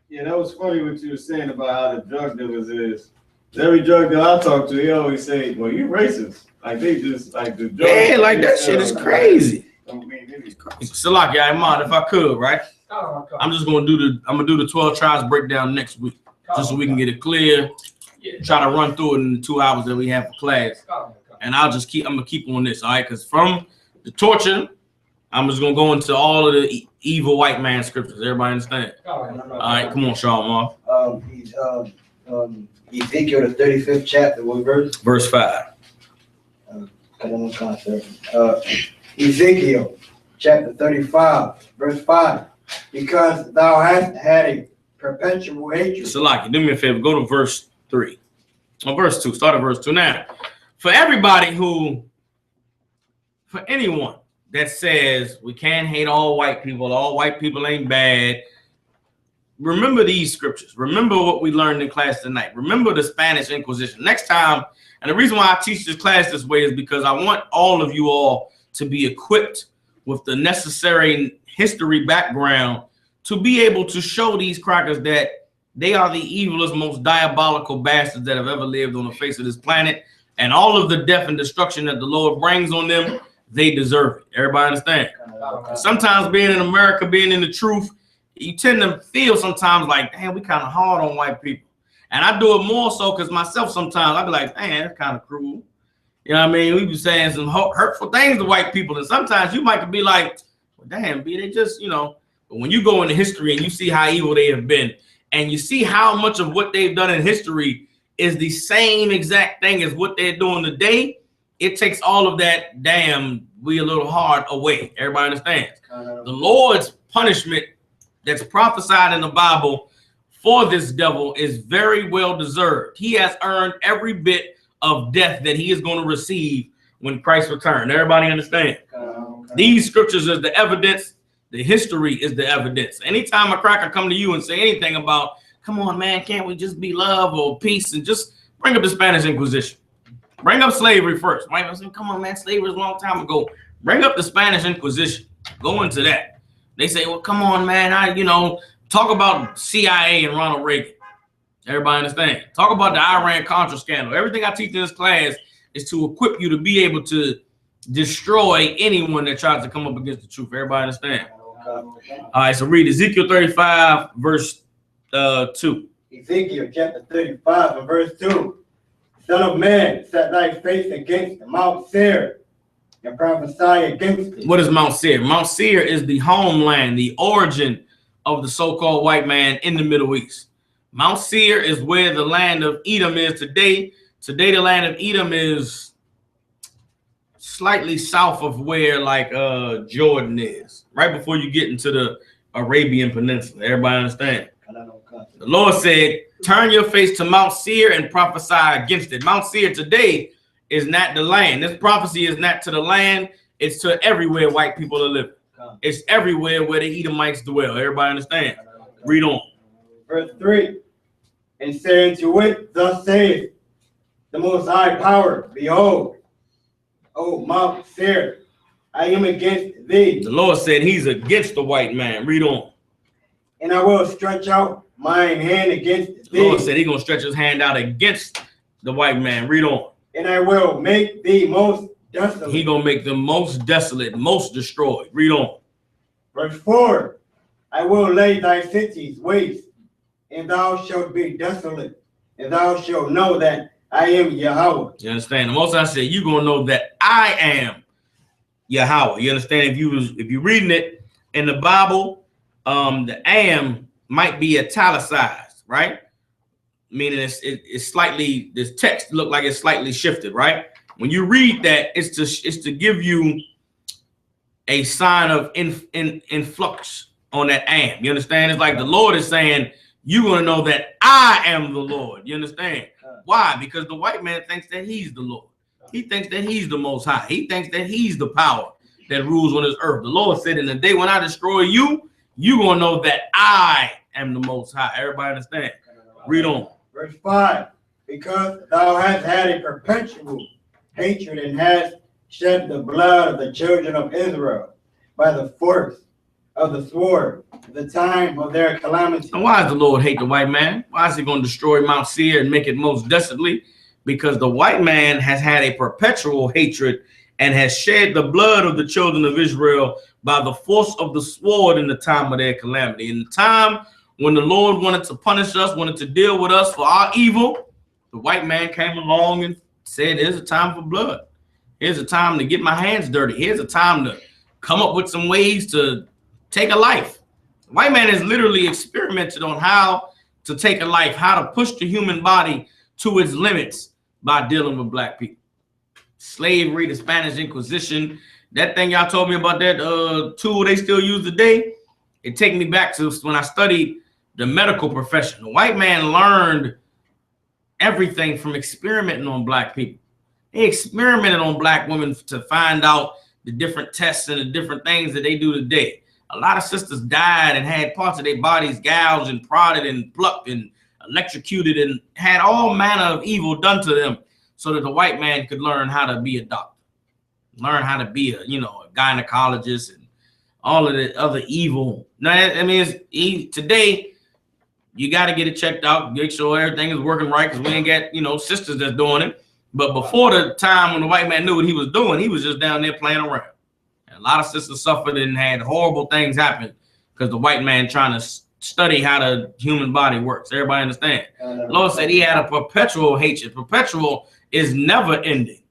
Yeah, that was funny what you were saying about how the drug dealers is. Every drug dealer I talk to, he always say, "Well, you racist." Like they just like the drug. Yeah, like that shit is crazy. I mean, it is crazy. Salaki, I mind if I could, right? I'm just gonna do the 12 tribes breakdown next week, just so we can get it clear. Try to run through it in the 2 hours that we have for class, and I'm gonna keep on this, all right? Because from the torture, I'm just gonna go into all of the evil white man scriptures. Everybody understand? All right, come on, Sean. Ezekiel the 35th chapter, what verse? Verse 5. Ezekiel chapter 35, verse 5. Because thou hast had a perpetual hatred. Salaki, do me a favor. Go to verse 3. Or verse 2. Start at verse 2. Now, for anyone that says we can't hate all white people ain't bad, remember these scriptures. Remember what we learned in class tonight. Remember the Spanish Inquisition. Next time, and the reason why I teach this class this way is because I want all of you all to be equipped with the necessary history background to be able to show these crackers that they are the evilest, most diabolical bastards that have ever lived on the face of this planet. And all of the death and destruction that the Lord brings on them, they deserve it. Everybody understand? Sometimes being in America, being in the truth, you tend to feel sometimes like, damn, we kind of hard on white people. And I do it more so because myself sometimes I be like, man, that's kind of cruel. You know what I mean? We be saying some hurtful things to white people. And sometimes you might be like, well, damn, B, they just, you know. But when you go into history and you see how evil they have been, and you see how much of what they've done in history is the same exact thing as what they're doing today, it takes all of that, damn, we a little hard away. Everybody understands? The Lord's punishment that's prophesied in the Bible for this devil is very well deserved. He has earned every bit of death that he is going to receive when Christ returns. Everybody understand? These scriptures is the evidence. The history is the evidence. Anytime a cracker come to you and say anything about, come on, man, can't we just be love or peace, and just bring up the Spanish Inquisition. Bring up slavery first. Right? I say, come on, man, slavery was a long time ago. Bring up the Spanish Inquisition. Go into that. They say, well, come on, man, talk about CIA and Ronald Reagan. Everybody understand? Talk about the Iran-Contra scandal. Everything I teach in this class is to equip you to be able to destroy anyone that tries to come up against the truth. Everybody understand? All right, so read Ezekiel 35, verse 2. Ezekiel chapter 35 and verse 2. Son of man, set thy face against Mount Seir and prophesy against it. What is Mount Seir? Mount Seir is the homeland, the origin of the so-called white man in the Middle East. Mount Seir is where the land of Edom is today. Today, the land of Edom is slightly south of where Jordan is, right before you get into the Arabian Peninsula. Everybody understand? The Lord said, turn your face to Mount Seir and prophesy against it. Mount Seir today is not the land. This prophecy is not to the land. It's to everywhere white people are living. It's everywhere where the Edomites dwell. Everybody understand? Read on. Verse 3. And say unto it, thus saith the Most High Power, behold, O Mount Seir, I am against thee. The Lord said he's against the white man. Read on. And I will stretch out mine hand against thee. The Lord said he's going to stretch his hand out against the white man. Read on. And I will make thee most desolate. He's going to make them most desolate, most destroyed. Read on. Verse 4. I will lay thy cities waste, and thou shalt be desolate, and thou shalt know that I am Yahweh. You understand? The Most High said, you're going to know that I am Yahweh. You understand? If you're reading it in the Bible, the am might be italicized, right? Meaning it's slightly, this text look like it's slightly shifted, right? When you read that, it's to give you a sign of influx on that am. You understand? It's like the Lord is saying, you're going to know that I am the Lord. You understand? Why? Because the white man thinks that he's the Lord. He thinks that he's the Most High. He thinks that he's the power that rules on this earth. The Lord said, in the day when I destroy you, you're going to know that I am the Most High. Everybody understand? Read on. Verse 5. Because thou hast had a perpetual hatred and hast shed the blood of the children of Israel by the force of the sword, the time of their calamity. And why does the Lord hate the white man? Why is he going to destroy Mount Seir and make it most desolately? Because the white man has had a perpetual hatred and has shed the blood of the children of Israel by the force of the sword in the time of their calamity. In the time when the Lord wanted to punish us, wanted to deal with us for our evil, the white man came along and said, here's a time for blood. Here's a time to get my hands dirty. Here's a time to come up with some ways to take a life. The white man has literally experimented on how to take a life, how to push the human body to its limits by dealing with black people. Slavery, the Spanish Inquisition, that thing y'all told me about, that tool they still use today, it take me back to when I studied the medical profession. The white man learned everything from experimenting on black people. They experimented on black women to find out the different tests and the different things that they do today. A lot of sisters died and had parts of their bodies gouged and prodded and plucked and electrocuted and had all manner of evil done to them so that the white man could learn how to be a doctor, learn how to be a gynecologist and all of the other evil. Now, I mean, today you got to get it checked out, make sure everything is working right, because we ain't got, sisters that's doing it. But before the time when the white man knew what he was doing, he was just down there playing around. And a lot of sisters suffered and had horrible things happen because the white man trying to study how the human body works. Everybody understand? Lord said he had a perpetual hatred. Perpetual is never ending,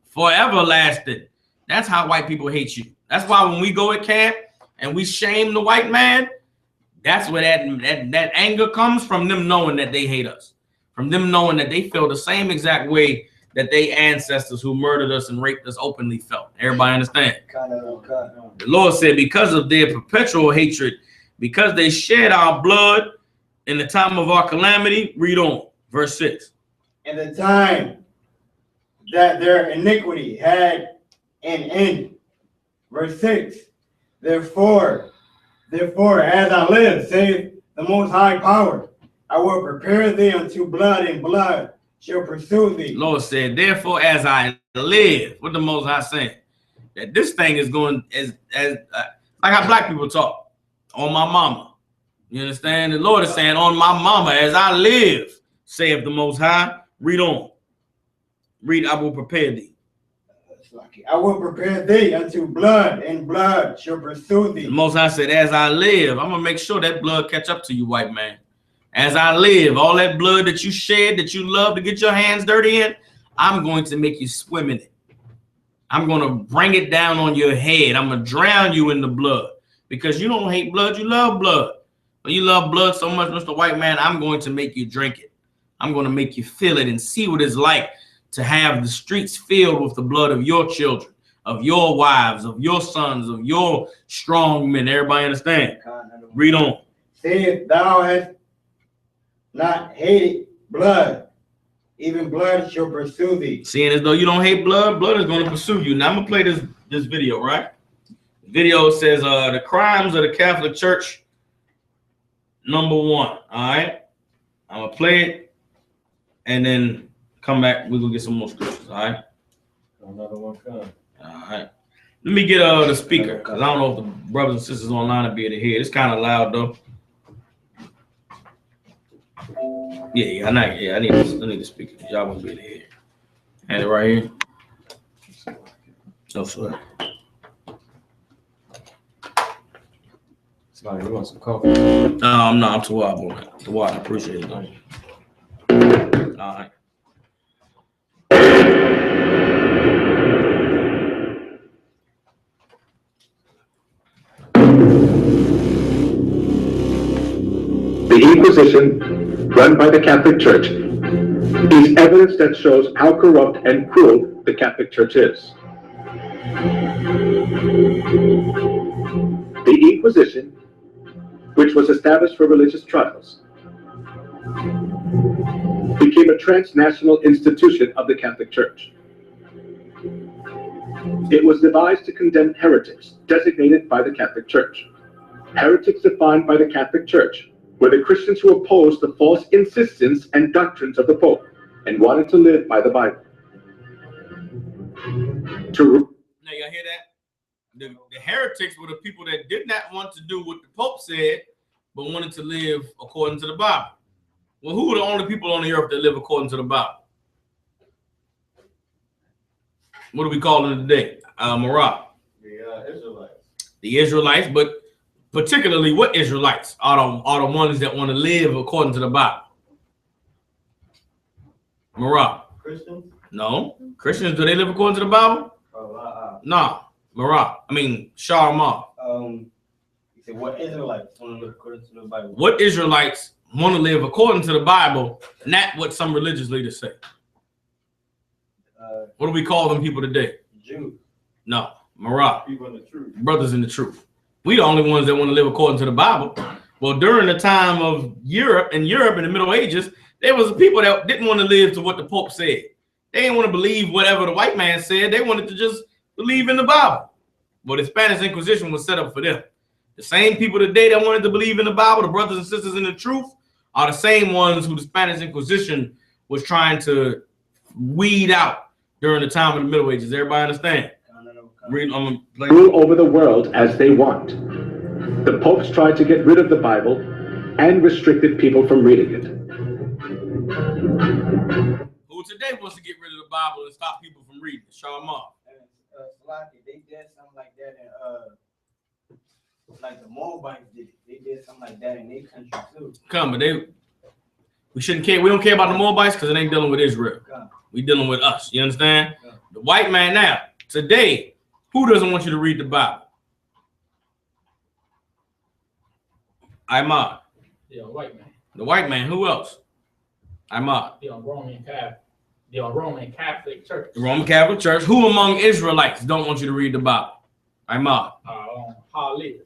forever lasting. That's how white people hate you. That's why when we go at camp and we shame the white man, that's where that anger comes from, them knowing that they hate us, from them knowing that they feel the same exact way that they ancestors who murdered us and raped us openly felt. Everybody understand? The Lord said because of their perpetual hatred, because they shed our blood in the time of our calamity, read on, verse 6. In the time that their iniquity had an end. Verse 6. Therefore, as I live, saith the Most High Power, I will prepare thee unto blood, and blood shall pursue thee. Lord said, therefore, as I live, what the Most High saying? That this thing is going as like how black people talk, on my mama. You understand? The Lord is saying, on my mama, as I live, saith the Most High. Read on. Read, I will prepare thee. I will prepare thee unto blood, and blood shall pursue thee. The Most High said, as I live, I'm going to make sure that blood catch up to you, white man. As I live, all that blood that you shed, that you love to get your hands dirty in, I'm going to make you swim in it. I'm going to bring it down on your head. I'm going to drown you in the blood. Because you don't hate blood, you love blood. But you love blood so much, Mr. White Man, I'm going to make you drink it. I'm going to make you feel it and see what it's like to have the streets filled with the blood of your children, of your wives, of your sons, of your strong men. Everybody understand? Read on. Say thou hast not hated blood, even blood shall pursue thee. Seeing as though you don't hate blood, blood is going to pursue you. Now I'm going to play this video, right? The video says the crimes of the Catholic Church, number 1. All right. I'm going to play it and then come back. We're going to get some more scriptures. All right. Another one coming. All right. Let me get the speaker, because I don't know if the brothers and sisters online will be able to hear. It's kind of loud though. Yeah, I need the speaker. Y'all won't be able to hear. Had it right here. No sweat. Somebody, you want some coffee? No, I'm too wild, boy. Too wild. I appreciate it though. All right. The Inquisition, run by the Catholic Church, is evidence that shows how corrupt and cruel the Catholic Church is. The Inquisition, which was established for religious trials, became a transnational institution of the Catholic Church. It was devised to condemn heretics designated by the Catholic Church. Heretics defined by the Catholic Church were the Christians who opposed the false insistence and doctrines of the Pope and wanted to live by the Bible. Now y'all hear that? The heretics were the people that did not want to do what the Pope said, but wanted to live according to the Bible. Well, who are the only people on the earth that live according to the Bible? What do we call them today? Marah. The Israelites. The Israelites, but particularly what Israelites are the ones that want to live according to the Bible? Marah. Christians? No. Christians, do they live according to the Bible? No. Marah. I mean, Sharma. You said what Israelites want to live according to the Bible? What Israelites want to live according to the Bible, not what some religious leaders say. What do we call them people today? Jews. No. Marah. People in the truth. Brothers in the truth. We the only ones that want to live according to the Bible. Well, during the time of Europe in the Middle Ages, there was people that didn't want to live to what the Pope said. They didn't want to believe whatever the white man said. They wanted to just believe in the Bible. Well, the Spanish Inquisition was set up for them. The same people today that wanted to believe in the Bible, the brothers and sisters in the truth, are the same ones who the Spanish Inquisition was trying to weed out during the time of the Middle Ages. Everybody understand? Rule over the world as they want. The popes tried to get rid of the Bible and restricted people from reading it. Who today wants to get rid of the Bible and stop people from reading it? Sharma. They did something like that in like the Moabites did it. They did something like that in their country too. Come, but we shouldn't care. We don't care about the Moabites because it ain't dealing with Israel. We dealing with us. You understand? The white man now, today, who doesn't want you to read the Bible? Imad. The white man. The white man. Who else? Imad. The Roman Catholic Church. The Roman Catholic Church. Who among Israelites don't want you to read the Bible? Imad.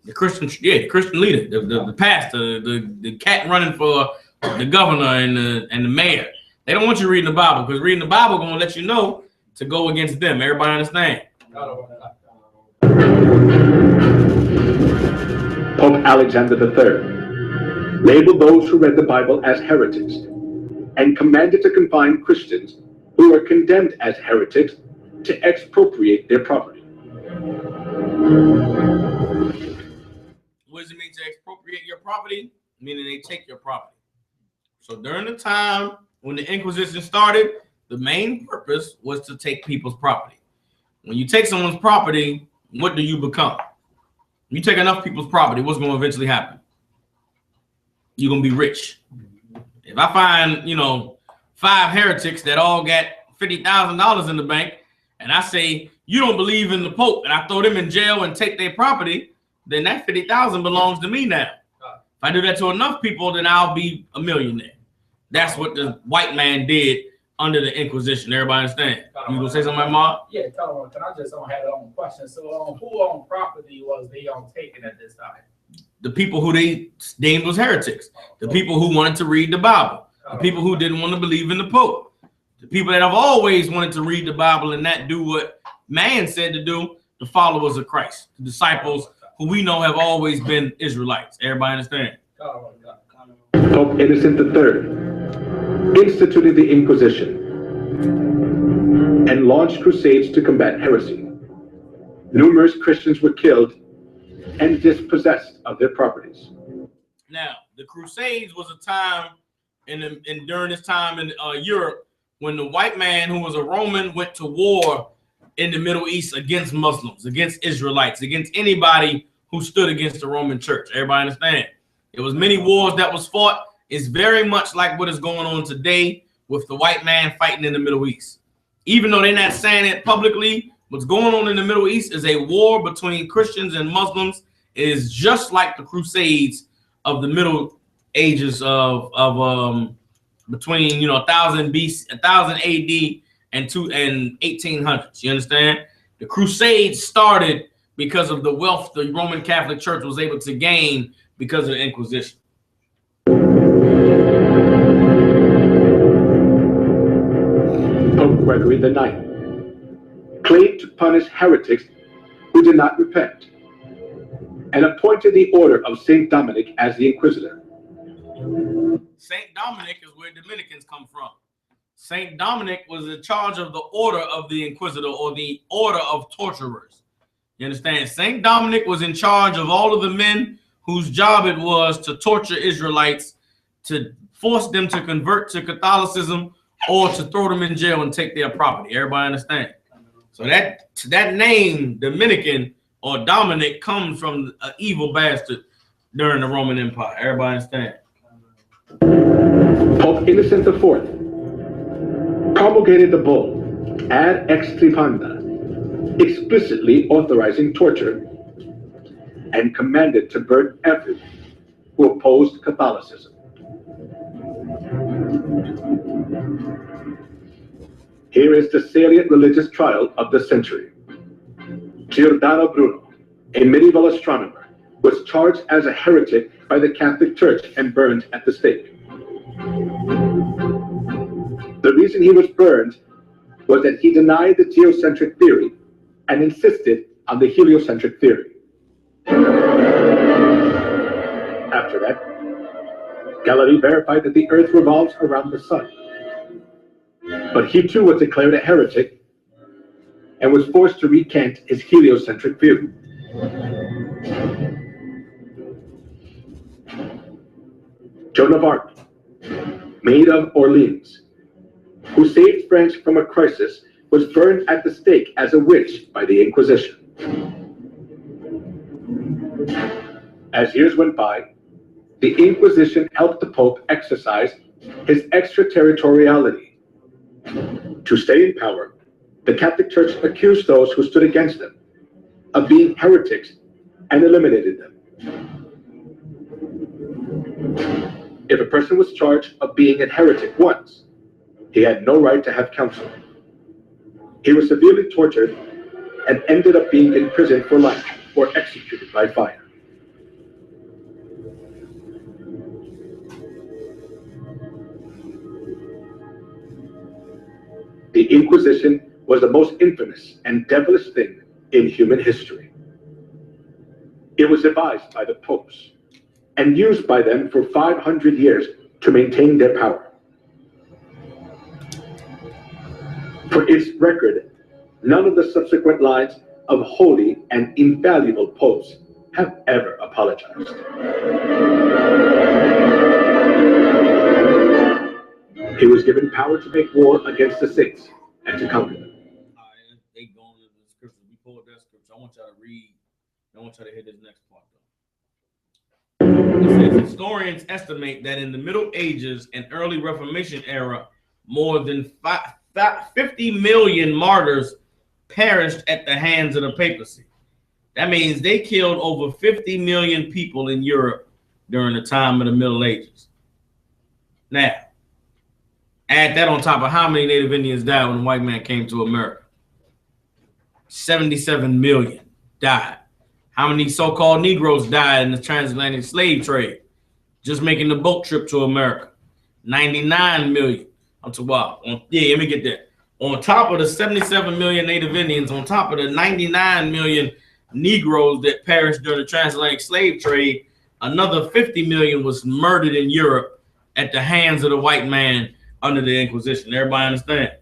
The Christian, the Christian leader, the pastor, the cat running for the governor and the mayor. They don't want you reading the Bible because reading the Bible gonna let you know to go against them. Everybody understand? Pope Alexander III labeled those who read the Bible as heretics and commanded to confine Christians who were condemned as heretics to expropriate their property. What does it mean to expropriate your property? Meaning they take your property. So during the time when the Inquisition started, the main purpose was to take people's property. When you take someone's property, what do you become? You take enough people's property, what's going to eventually happen? You're going to be rich. If I find, 5 heretics that all got $50,000 in the bank, and I say, you don't believe in the Pope, and I throw them in jail and take their property, then that $50,000 belongs to me now. If I do that to enough people, then I'll be a millionaire. That's what the white man did under the Inquisition. Everybody understand? You gonna say something, Mark? Yeah, can I just have a question? So, who owned property was they taken at this time? The people who they named was heretics. The people who wanted to read the Bible. The people who didn't want to believe in the Pope. The people that have always wanted to read the Bible and not do what man said to do. The followers of Christ, the disciples who we know have always been Israelites. Everybody understand? Pope Innocent III instituted the Inquisition and launched crusades to combat heresy. Numerous Christians were killed and dispossessed of their properties. Now, the Crusades was a time, during this time in Europe, when the white man who was a Roman went to war in the Middle East against Muslims, against Israelites, against anybody who stood against the Roman Church. Everybody understand? It was many wars that was fought. It's very much like what is going on today with the white man fighting in the Middle East. Even though they're not saying it publicly, what's going on in the Middle East is a war between Christians and Muslims. It is just like the Crusades of the Middle Ages of between 1000 BC, 1000 AD and 1800s. You understand? The Crusades started because of the wealth the Roman Catholic Church was able to gain because of the Inquisition. Pope Gregory IX claimed to punish heretics who did not repent and appointed the order of St. Dominic as the Inquisitor. St. Dominic is where Dominicans come from. St. Dominic was in charge of the order of the Inquisitor, or the order of torturers. You understand? Saint Dominic was in charge of all of the men whose job it was to torture Israelites, to force them to convert to Catholicism, or to throw them in jail and take their property. Everybody understand? So that name, Dominican or Dominic, comes from an evil bastard during the Roman Empire. Everybody understand? Pope Innocent IV promulgated the bull Ad Extirpanda, explicitly authorizing torture, and commanded to burn everyone who opposed Catholicism. Here is the salient religious trial of the century. Giordano Bruno, a medieval astronomer, was charged as a heretic by the Catholic Church and burned at the stake. The reason he was burned was that he denied the geocentric theory and insisted on the heliocentric theory. After that, Galilei verified that the Earth revolves around the sun. But he too was declared a heretic and was forced to recant his heliocentric view. Joan of Arc, Maid of Orleans, who saved France from a crisis, was burned at the stake as a witch by the Inquisition. As years went by, the Inquisition helped the Pope exercise his extraterritoriality. To stay in power, the Catholic Church accused those who stood against them of being heretics and eliminated them. If a person was charged of being a heretic once, he had no right to have counsel. He was severely tortured and ended up being imprisoned for life or executed by fire. The Inquisition was the most infamous and devilish thing in human history. It was devised by the popes and used by them for 500 years to maintain their power. For its record, none of the subsequent lines of holy and invaluable popes have ever apologized. He was given power to make war against the saints and to conquer them. They going into the scripture. We pulled that scripture. I want y'all to read. I want y'all to hit this next part though. It says historians estimate that in the Middle Ages and early Reformation era, more than 50 million martyrs perished at the hands of the papacy. That means they killed over 50 million people in Europe during the time of the Middle Ages. Now, add that on top of how many Native Indians died when the white man came to America. 77 million died. How many so-called Negroes died in the transatlantic slave trade? Just making the boat trip to America. 99 million. I'm too wild. Yeah, let me get that. On top of the 77 million Native Indians, on top of the 99 million Negroes that perished during the transatlantic slave trade, another 50 million was murdered in Europe at the hands of the white man under the Inquisition. Everybody understand?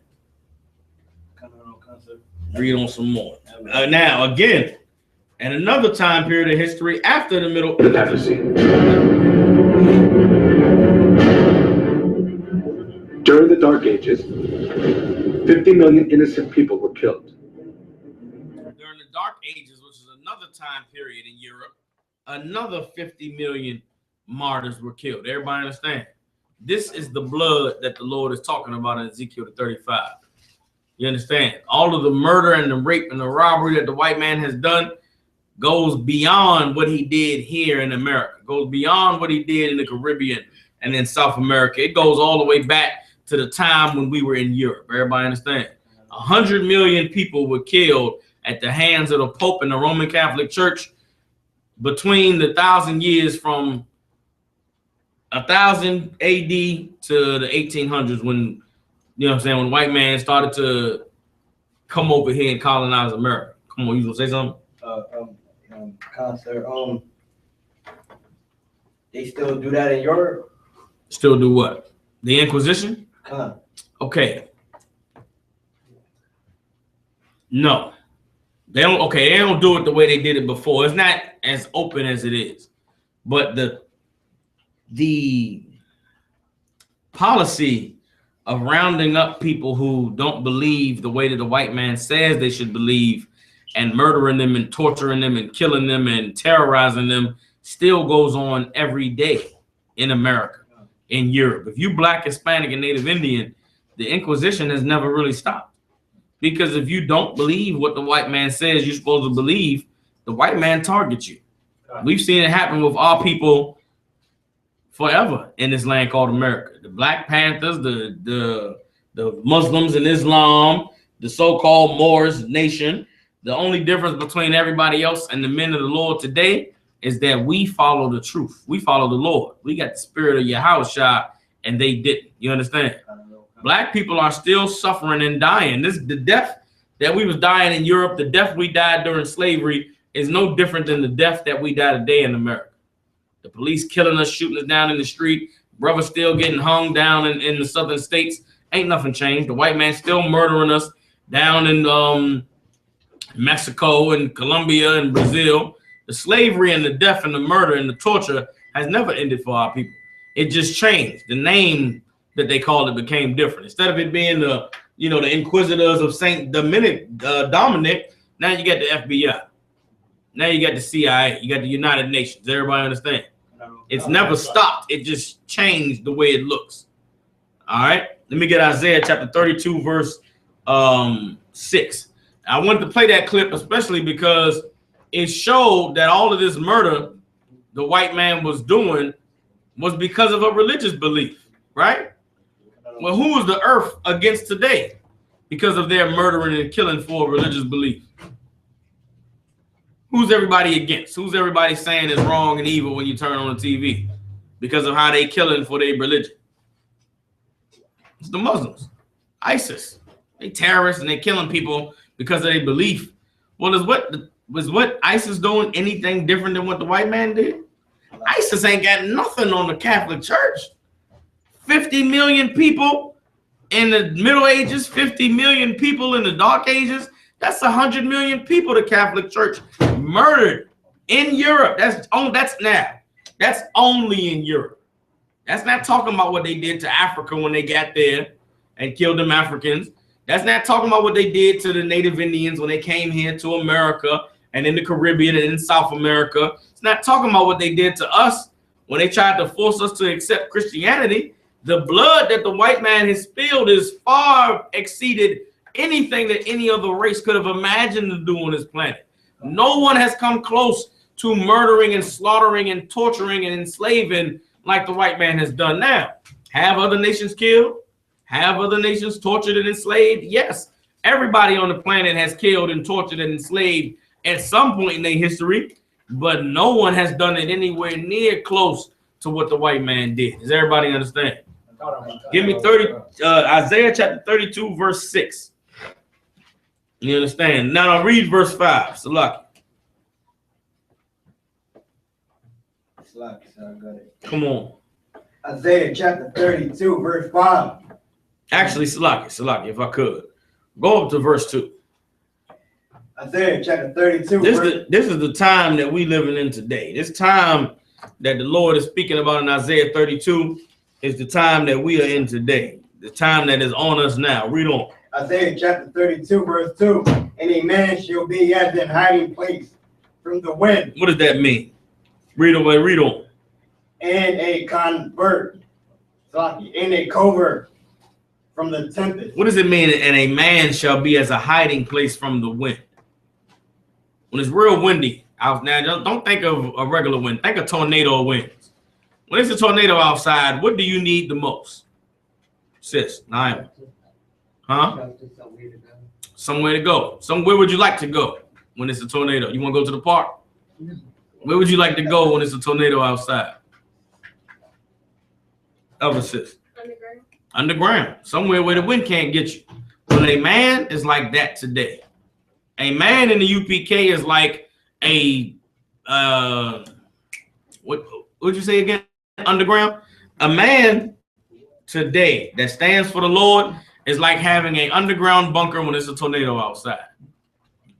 Read on some more. Now, again, and another time period of history after the Middle Papacy. During the Dark Ages, 50 million innocent people were killed. During the Dark Ages, which is another time period in Europe, another 50 million martyrs were killed. Everybody understand? This is the blood that the Lord is talking about in Ezekiel 35. You understand? All of the murder and the rape and the robbery that the white man has done goes beyond what he did here in America, goes beyond what he did in the Caribbean and in South America. It goes all the way back to the time when we were in Europe. Everybody understand? 100 million people were killed at the hands of the Pope and the Roman Catholic Church between the 1,000 years from 1000 AD to the 1800s, when, you know what I'm saying, when white man started to come over here and colonize America. Come on, you gonna say something? Concert. They still do that in Europe? Still do what? The Inquisition? Okay. No. They don't do it the way they did it before. It's not as open as it is. But the policy of rounding up people who don't believe the way that the white man says they should believe, and murdering them and torturing them and killing them and terrorizing them still goes on every day in America, in Europe. If you Black, Hispanic, and Native Indian, the Inquisition has never really stopped. Because if you don't believe what the white man says you're supposed to believe, the white man targets you. We've seen it happen with our people forever in this land called America. The Black Panthers, the Muslims and Islam, the so-called Moorish nation. The only difference between everybody else and the men of the Lord today is that we follow the truth. We follow the Lord. We got the spirit of Yahushua, and they didn't. You understand? Black people are still suffering and dying. The death that we was dying in Europe, the death we died during slavery is no different than the death that we die today in America. The police killing us, shooting us down in the street, brothers still getting hung down in the southern states. Ain't nothing changed. The white man still murdering us down in Mexico and Colombia and Brazil. The slavery and the death and the murder and the torture has never ended for our people. It just changed. The name that they called it became different. Instead of it being the Inquisitors of Saint Dominic, now you got the FBI. Now you got the CIA. You got the United Nations. Everybody understand? It's never stopped. It just changed the way it looks. All right. Let me get Isaiah chapter 32, verse 6. I wanted to play that clip especially because it showed that all of this murder the white man was doing was because of a religious belief, right? Well, who is the earth against today because of their murdering and killing for a religious belief? Who's everybody against? Who's everybody saying is wrong and evil when you turn on the TV because of how they killing for their religion? It's the Muslims, ISIS. They terrorists and they killing people because of their belief. Well, was what ISIS doing anything different than what the white man did? ISIS ain't got nothing on the Catholic Church. 50 million people in the Middle Ages, 50 million people in the Dark Ages. That's 100 million people the Catholic Church murdered in Europe. That's only in Europe. That's not talking about what they did to Africa when they got there and killed them Africans. That's not talking about what they did to the Native Indians when they came here to America and in the Caribbean and in South America. It's not talking about what they did to us when they tried to force us to accept Christianity. The blood that the white man has spilled is far exceeded anything that any other race could have imagined to do on this planet. No one has come close to murdering and slaughtering and torturing and enslaving like the white man has done now. Have other nations killed? Have other nations tortured and enslaved? Yes. Everybody on the planet has killed and tortured and enslaved at some point in their history, but no one has done it anywhere near close to what the white man did. Does everybody understand? Give me Isaiah chapter 32, verse 6. You understand? Now I'll read verse 5. Salaki. Come on. Isaiah chapter 32, verse 5. Actually, Salaki, if I could. Go up to verse 2. Isaiah chapter 32. This is the time that we living in today. This time that the Lord is speaking about in Isaiah 32 is the time that we are in today. The time that is on us now. Read on. Isaiah chapter 32, verse 2. And a man shall be as in hiding place from the wind. What does that mean? Read on. And a convert, in a covert from the tempest. What does it mean? And a man shall be as a hiding place from the wind. When it's real windy out now, don't think of a regular wind. Think of tornado winds. When it's a tornado outside, what do you need the most? Sis, Naima. Huh? Somewhere to go. Where would you like to go when it's a tornado? You want to go to the park? Where would you like to go when it's a tornado outside? Other sis. Underground. Somewhere where the wind can't get you. Well, a man is like that today. A man in the UPK is like a what would you say again? Underground. A man today that stands for the Lord is like having an underground bunker when it's a tornado outside.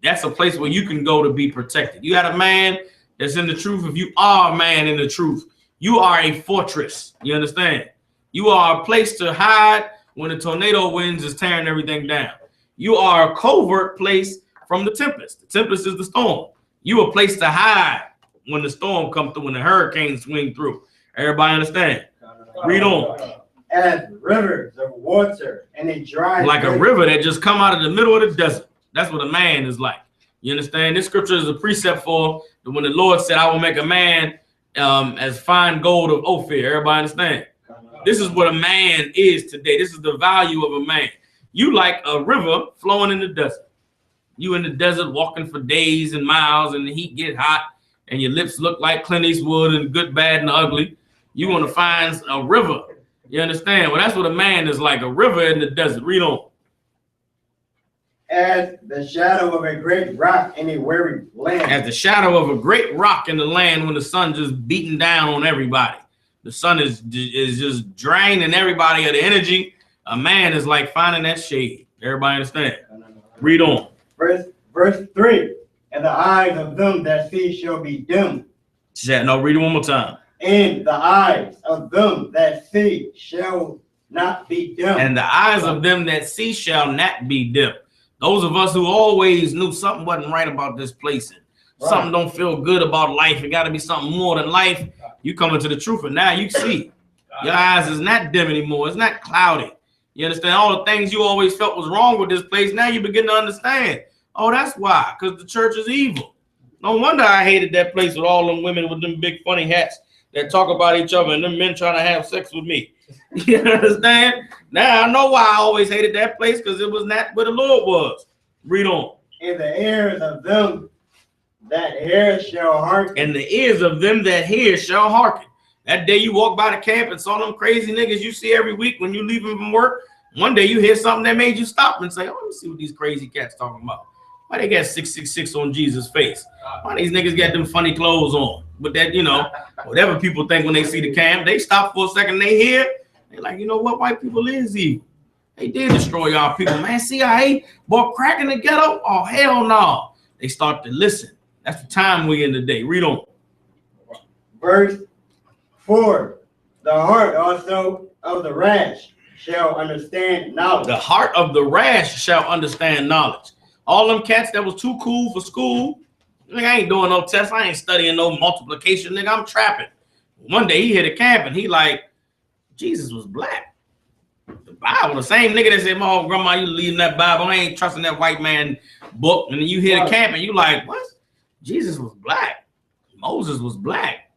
That's a place where you can go to be protected. You got a man that's in the truth. If you are a man in the truth, you are a fortress. You understand? You are a place to hide when the tornado winds is tearing everything down. You are a covert place from the tempest. The tempest is the storm. You a place to hide when the storm comes through, when the hurricanes swing through. Everybody understand? Read on. As rivers of water and a dry Like a river that just come out of the middle of the desert. That's what a man is like. You understand? This scripture is a precept for when the Lord said, I will make a man as fine gold of Ophir. Everybody understand? This is what a man is today. This is the value of a man. You like a river flowing in the desert. You in the desert walking for days and miles, and the heat get hot, and your lips look like Clint Eastwood and good, bad, and ugly. You want to find a river. You understand? Well, that's what a man is like, a river in the desert. Read on. As the shadow of a great rock in a weary land. As the shadow of a great rock in the land when the sun just beating down on everybody. The sun is just draining everybody of the energy. A man is like finding that shade. Everybody understand? Read on. Verse 3. And the eyes of them that see shall be dim. No, read it one more time. And the eyes of them that see shall not be dim. And the eyes of them that see shall not be dim. Those of us who always knew something wasn't right about this place, and something don't feel good about life, it got to be something more than life. You come into the truth, and now you see. Your eyes is not dim anymore. It's not cloudy. You understand? All the things you always felt was wrong with this place, now you begin to understand. Oh, that's why, because the church is evil. No wonder I hated that place with all them women with them big funny hats that talk about each other and them men trying to have sex with me. You understand? Now I know why I always hated that place, because it was not where the Lord was. Read on. In the ears of them that hear shall hearken. And the ears of them that hear shall hearken. That day you walk by the camp and saw them crazy niggas you see every week when you leave them from work. One day you hear something that made you stop and say, oh, let me see what these crazy cats talking about. Why they got 666 on Jesus' face? Why these niggas got them funny clothes on? But that, you know, whatever people think when they see the camp, they stop for a second, they hear, they like, you know what, white people is evil. They did destroy our people, man. CIA bought crack in the ghetto? Oh, hell no. They start to listen. That's the time we in today. Read on. Verse 4. The heart also of the rash shall understand knowledge. The heart of the rash shall understand knowledge. All them cats that was too cool for school, nigga, I ain't doing no tests. I ain't studying no multiplication, nigga. I'm trapping. One day he hit a camp and he like, Jesus was black. The Bible, the same nigga that said, "Oh, grandma, you leaving that Bible. I ain't trusting that white man book." And then you hit a camp and you like, what? Jesus was black. Moses was black.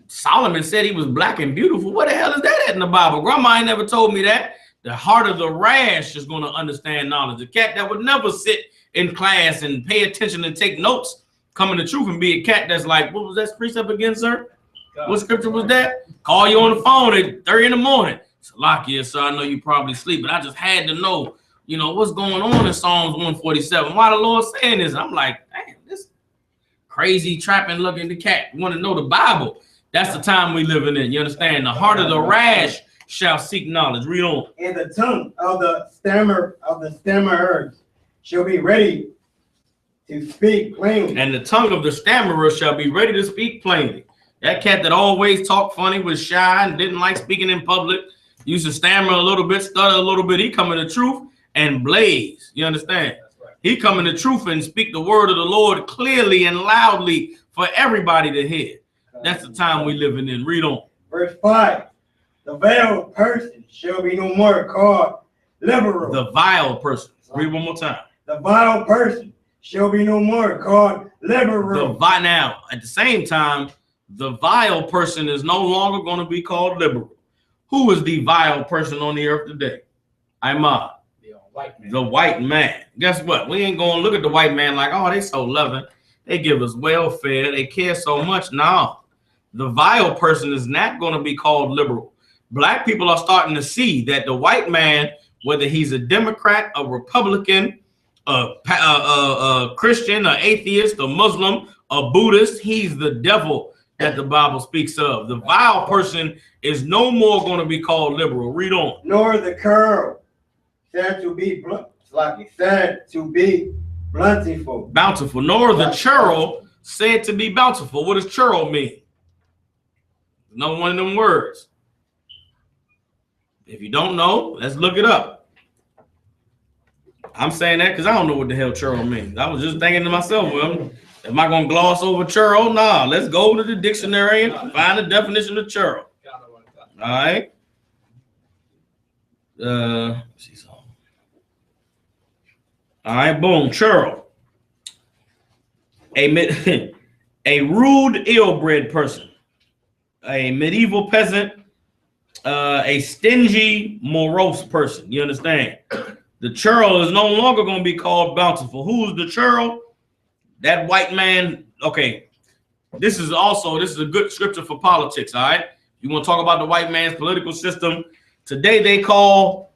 Solomon said he was black and beautiful. What the hell is that in the Bible? Grandma ain't never told me that. The heart of the rash is going to understand knowledge. The cat that would never sit in class and pay attention and take notes, coming to truth and be a cat that's like, what was that precept again, sir? What scripture was that? Call you on the phone at 3 in the morning. Salakia, sir, I know you probably sleep, but I just had to know, you know, what's going on in Psalms 147. Why the Lord saying this? I'm like, damn, this crazy trapping looking the cat. You want to know the Bible? That's the time we living in. You understand? The heart of the rash shall seek knowledge. Read on. And the tongue of the stammerer shall be ready to speak plainly. And the tongue of the stammerer shall be ready to speak plainly. That cat that always talked funny, was shy, and didn't like speaking in public, used to stammer a little bit, stutter a little bit. He come in the truth and blaze. You understand? He come in the truth and speak the word of the Lord clearly and loudly for everybody to hear. That's the time we living in. Read on. Verse 5. The veiled person shall be no more called liberal. The vile person. Read one more time. The vile person shall be no more called liberal. Now, at the same time, the vile person is no longer going to be called liberal. Who is the vile person on the earth today? Imad. The white man. Guess what? We ain't going to look at the white man like, oh, they so loving. They give us welfare. They care so much. No. The vile person is not going to be called liberal. Black people are starting to see that the white man, whether he's a Democrat, a Republican, a Christian, an atheist, a Muslim, a Buddhist, he's the devil that the Bible speaks of. The vile person is no more going to be called liberal. Read on. Nor the curl said to be Bountiful. Bountiful. Nor the churl said to be bountiful. What does churl mean? Another one of them words. If you don't know, let's look it up. I'm saying that because I don't know what the hell churl means. I was just thinking to myself, well, am I going to gloss over churl? Nah, let's go to the dictionary and find the definition of churl. All right. All right, boom, churl. A rude, ill-bred person. A medieval peasant. A stingy, morose person. You understand? The churl is no longer going to be called bountiful. Who's the churl? That white man. Okay, this is a good scripture for politics. All right, you want to talk about the white man's political system? Today they call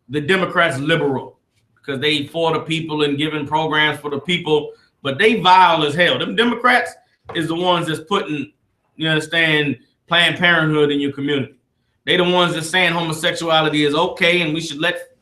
the Democrats liberal because they for the people and giving programs for the people, but they vile as hell. Them Democrats is the ones that's putting, you understand, Planned Parenthood in your community. They the ones that's saying homosexuality is okay and we should let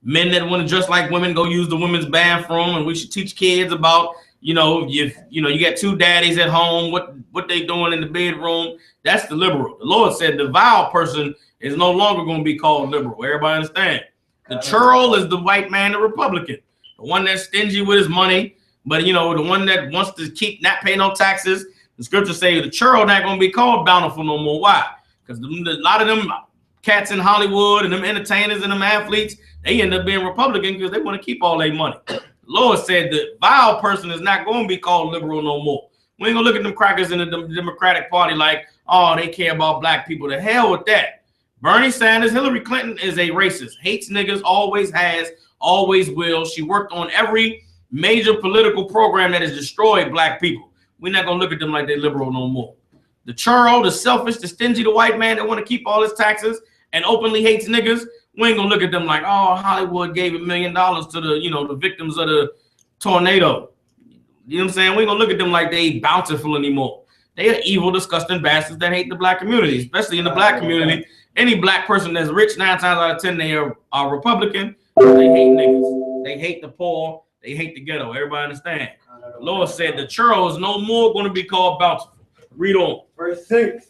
men that want to dress like women go use the women's bathroom, and we should teach kids about, you got two daddies at home, what they doing in the bedroom. That's the liberal. The Lord said the vile person is no longer going to be called liberal. Everybody understand? The churl is the white man, the Republican, the one that's stingy with his money, but the one that wants to keep not pay no taxes. The scriptures say the churl not going to be called bountiful no more. Why? Because a lot of them cats in Hollywood and them entertainers and them athletes, they end up being Republican because they want to keep all their money. The Lord said the vile person is not going to be called liberal no more. We ain't going to look at them crackers in the Democratic Party like, oh, they care about black people. The hell with that. Bernie Sanders, Hillary Clinton is a racist. Hates niggas, always has, always will. She worked on every major political program that has destroyed black people. We're not going to look at them like they're liberal no more. The churl, the selfish, the stingy, the white man that want to keep all his taxes and openly hates niggas, we ain't gonna look at them like, oh, Hollywood gave $1 million to the victims of the tornado. You know what I'm saying? We ain't gonna look at them like they bountiful anymore. They are evil, disgusting bastards that hate the black community, especially in the black community. Any black person that's rich, 9 times out of 10, they are Republican. They hate niggas. They hate the poor. They hate the ghetto. Everybody understand? The Lord said the churl is no more going to be called bountiful. Read on. Verse 6.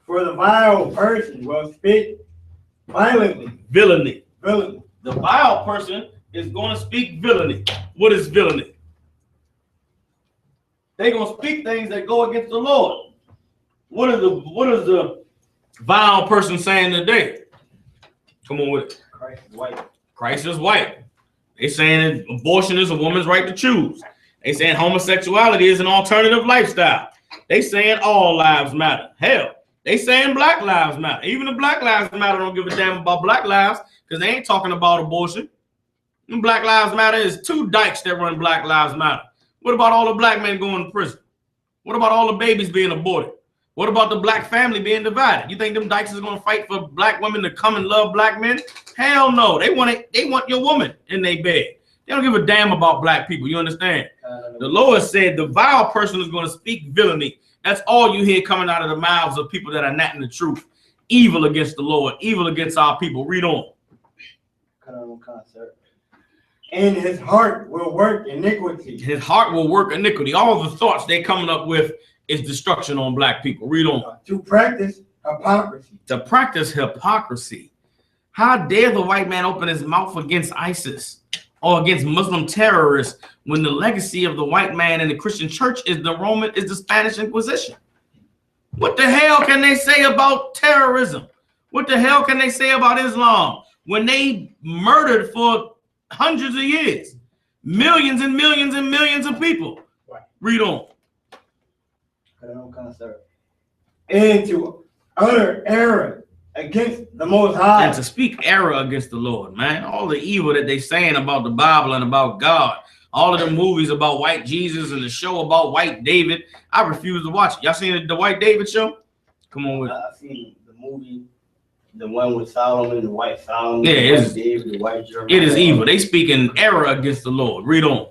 For the vile person will speak violently. Villainy. Villainy. The vile person is going to speak villainy. What is villainy? They're going to speak things that go against the Lord. What is the vile person saying today? Come on with it. Christ is white. Christ is white. They saying that abortion is a woman's right to choose. They saying homosexuality is an alternative lifestyle. They saying all lives matter. Hell, they saying black lives matter. Even the Black Lives Matter don't give a damn about black lives because they ain't talking about abortion. And Black Lives Matter is 2 dykes that run Black Lives Matter. What about all the black men going to prison? What about all the babies being aborted? What about the black family being divided? You think them dykes is going to fight for black women to come and love black men? Hell no. They want your woman in their bed. They don't give a damn about black people. You understand? The Lord said the vile person is going to speak villainy. That's all you hear coming out of the mouths of people that are not in the truth. Evil against the Lord, evil against our people. Read on. And his heart will work iniquity. His heart will work iniquity. All the thoughts they're coming up with is destruction on black people. Read on. To practice hypocrisy. To practice hypocrisy. How dare the white man open his mouth against ISIS or against Muslim terrorists when the legacy of the white man in the Christian church is the Spanish Inquisition? What the hell can they say about terrorism? What the hell can they say about Islam when they murdered for hundreds of years, millions and millions and millions of people? Read on. And to utter error against the Most High. And to speak error against the Lord, man. All the evil that they saying about the Bible and about God. All of the movies about white Jesus and the show about white David. I refuse to watch it. Y'all seen the White David show? Come on with it. I've seen the movie, the one with Solomon, the white Solomon, yeah, the white David, the white Jeremiah. It is evil. They speaking error against the Lord. Read on.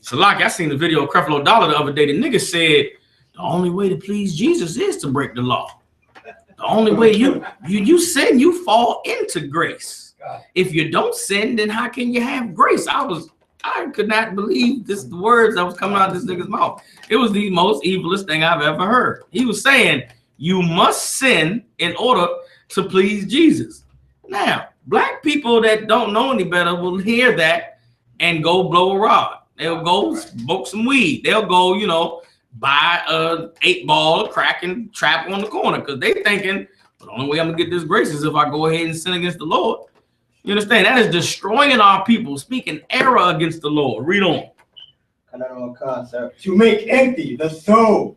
Salaki, I seen the video of Creflo Dollar the other day. The nigga said the only way to please Jesus is to break the law. The only way you sin, you fall into grace. If you don't sin, then how can you have grace? I was I could not believe the words that was coming out of this nigga's mouth. It was the most evilest thing I've ever heard. He was saying, you must sin in order to please Jesus. Now, black people that don't know any better will hear that and go blow a rod. They'll go smoke some weed. They'll go, you know, buy a 8-ball of crack and trap on the corner because they thinking, the only way I'm going to get this grace is if I go ahead and sin against the Lord. You understand? That is destroying our people, speaking error against the Lord. Read on. To make empty the soul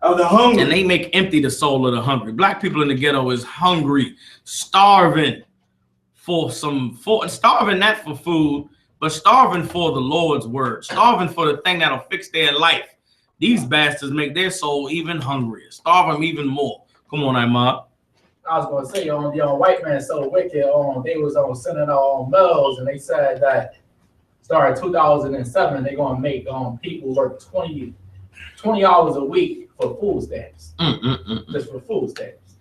of the hungry. And they make empty the soul of the hungry. Black people in the ghetto is hungry, starving starving not for food, but starving for the Lord's word, starving for the thing that'll fix their life. These bastards make their soul even hungrier, starve them even more. Come on, Imad. I was gonna say, white man so wicked. They was sending out mails, and they said that starting 2007, they're gonna make people work 20 hours a week for food stamps. Just for food stamps.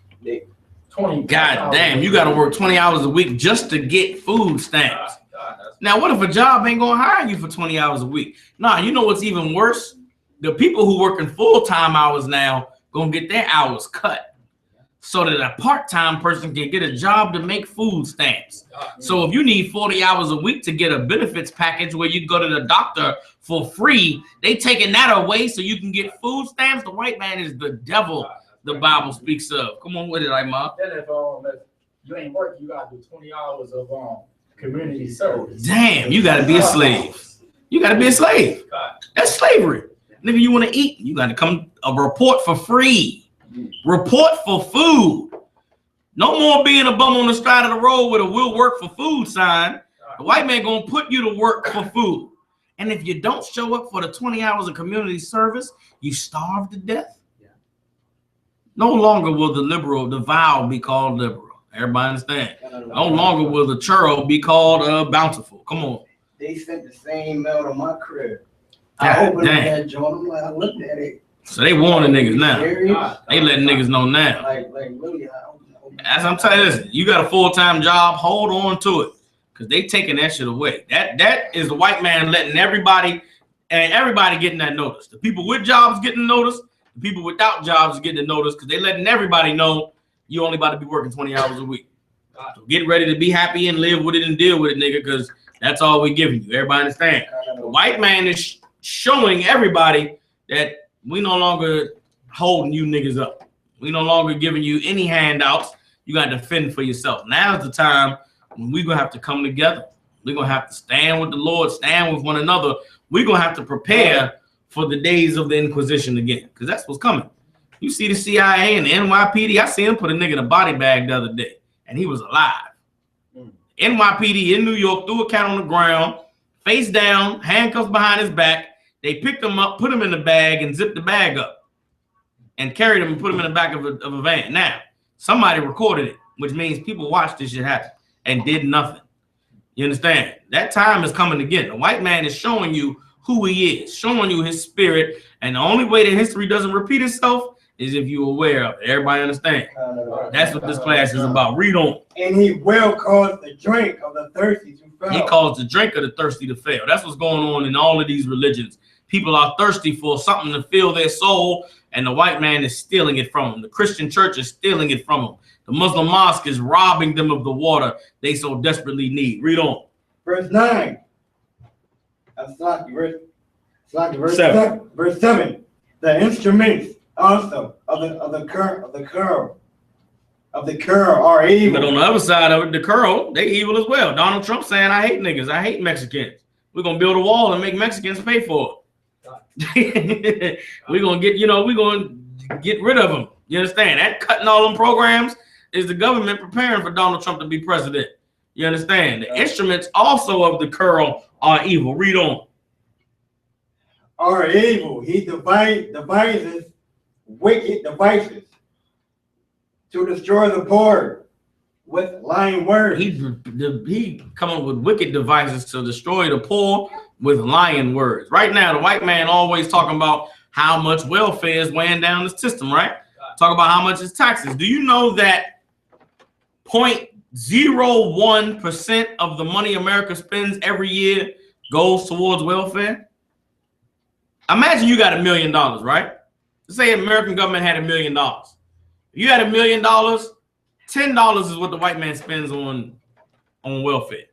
20. God damn, you gotta work 20 hours a week just to get food stamps. Now, what if a job ain't gonna hire you for 20 hours a week? Nah, you know what's even worse? The people who working full-time hours now gonna get their hours cut so that a part-time person can get a job to make food stamps. So if you need 40 hours a week to get a benefits package where you go to the doctor for free, they taking that away so you can get food stamps. The white man is the devil the Bible speaks of. Come on with it, Imad. Then if you ain't working, you gotta do 20 hours of community service. Damn, you gotta be a slave. You gotta be a slave. That's slavery. Nigga, you wanna eat, you gotta come a report for free. Report for food. No more being a bum on the side of the road with a will work for food sign. The white man gonna put you to work for food. And if you don't show up for the 20 hours of community service, you starve to death. No longer will the vow be called liberal. Everybody understand? No longer will the churro be called bountiful. Come on. They sent the same mail to my crib. God I opened damn. that joint. I'm like, I looked at it. So they warning niggas now. Serious? They letting niggas know now. Like really, As I'm telling you, listen, you got a full-time job, hold on to it. Because they taking that shit away. That is the white man letting everybody getting that notice. The people with jobs getting notice, the people without jobs getting the notice because they letting everybody know you only about to be working 20 hours a week. So get ready to be happy and live with it and deal with it, nigga, because that's all we giving you. Everybody understand? The white man is showing everybody that we no longer holding you niggas up. We no longer giving you any handouts. You got to fend for yourself. Now's the time when we're going to have to come together. We're going to have to stand with the Lord, stand with one another. We're going to have to prepare for the days of the Inquisition again, because that's what's coming. You see the CIA and the NYPD. I seen him put a nigga in a body bag the other day, and he was alive. NYPD in New York threw a cat on the ground, face down, handcuffs behind his back. They picked him up, put him in the bag, and zipped the bag up, and carried him and put him in the back of a van. Now, somebody recorded it, which means people watched this shit happen and did nothing. You understand? That time is coming again. The white man is showing you who he is, showing you his spirit, and the only way that history doesn't repeat itself is if you're aware of it. Everybody understand? That's what this class is about. Read on. And he will cause the drink of the thirsty to fail. He calls the drink of the thirsty to fail. That's what's going on in all of these religions. People are thirsty for something to fill their soul, and the white man is stealing it from them. The Christian church is stealing it from them. The Muslim mosque is robbing them of the water they so desperately need. Read on. Verse 9. Verse 7. The instruments also of the curl are evil. But on the other side of it, the curl, they evil as well. Donald Trump saying, I hate niggas. I hate Mexicans. We're going to build a wall and make Mexicans pay for it. We're going to get rid of them. You understand? That cutting all them programs is the government preparing for Donald Trump to be president. You understand? The instruments also of the curl are evil. Read on. Are evil. He devises wicked devices to destroy the poor with lying words. He come up with wicked devices to destroy the poor with lying words. Right now, the white man always talking about how much welfare is weighing down the system, right? Talk about how much is taxes. Do you know that 0.01% of the money America spends every year goes towards welfare. Imagine you got $1 million, right? Let's say the American government had $1 million. If you had $1 million, $10 is what the white man spends on welfare.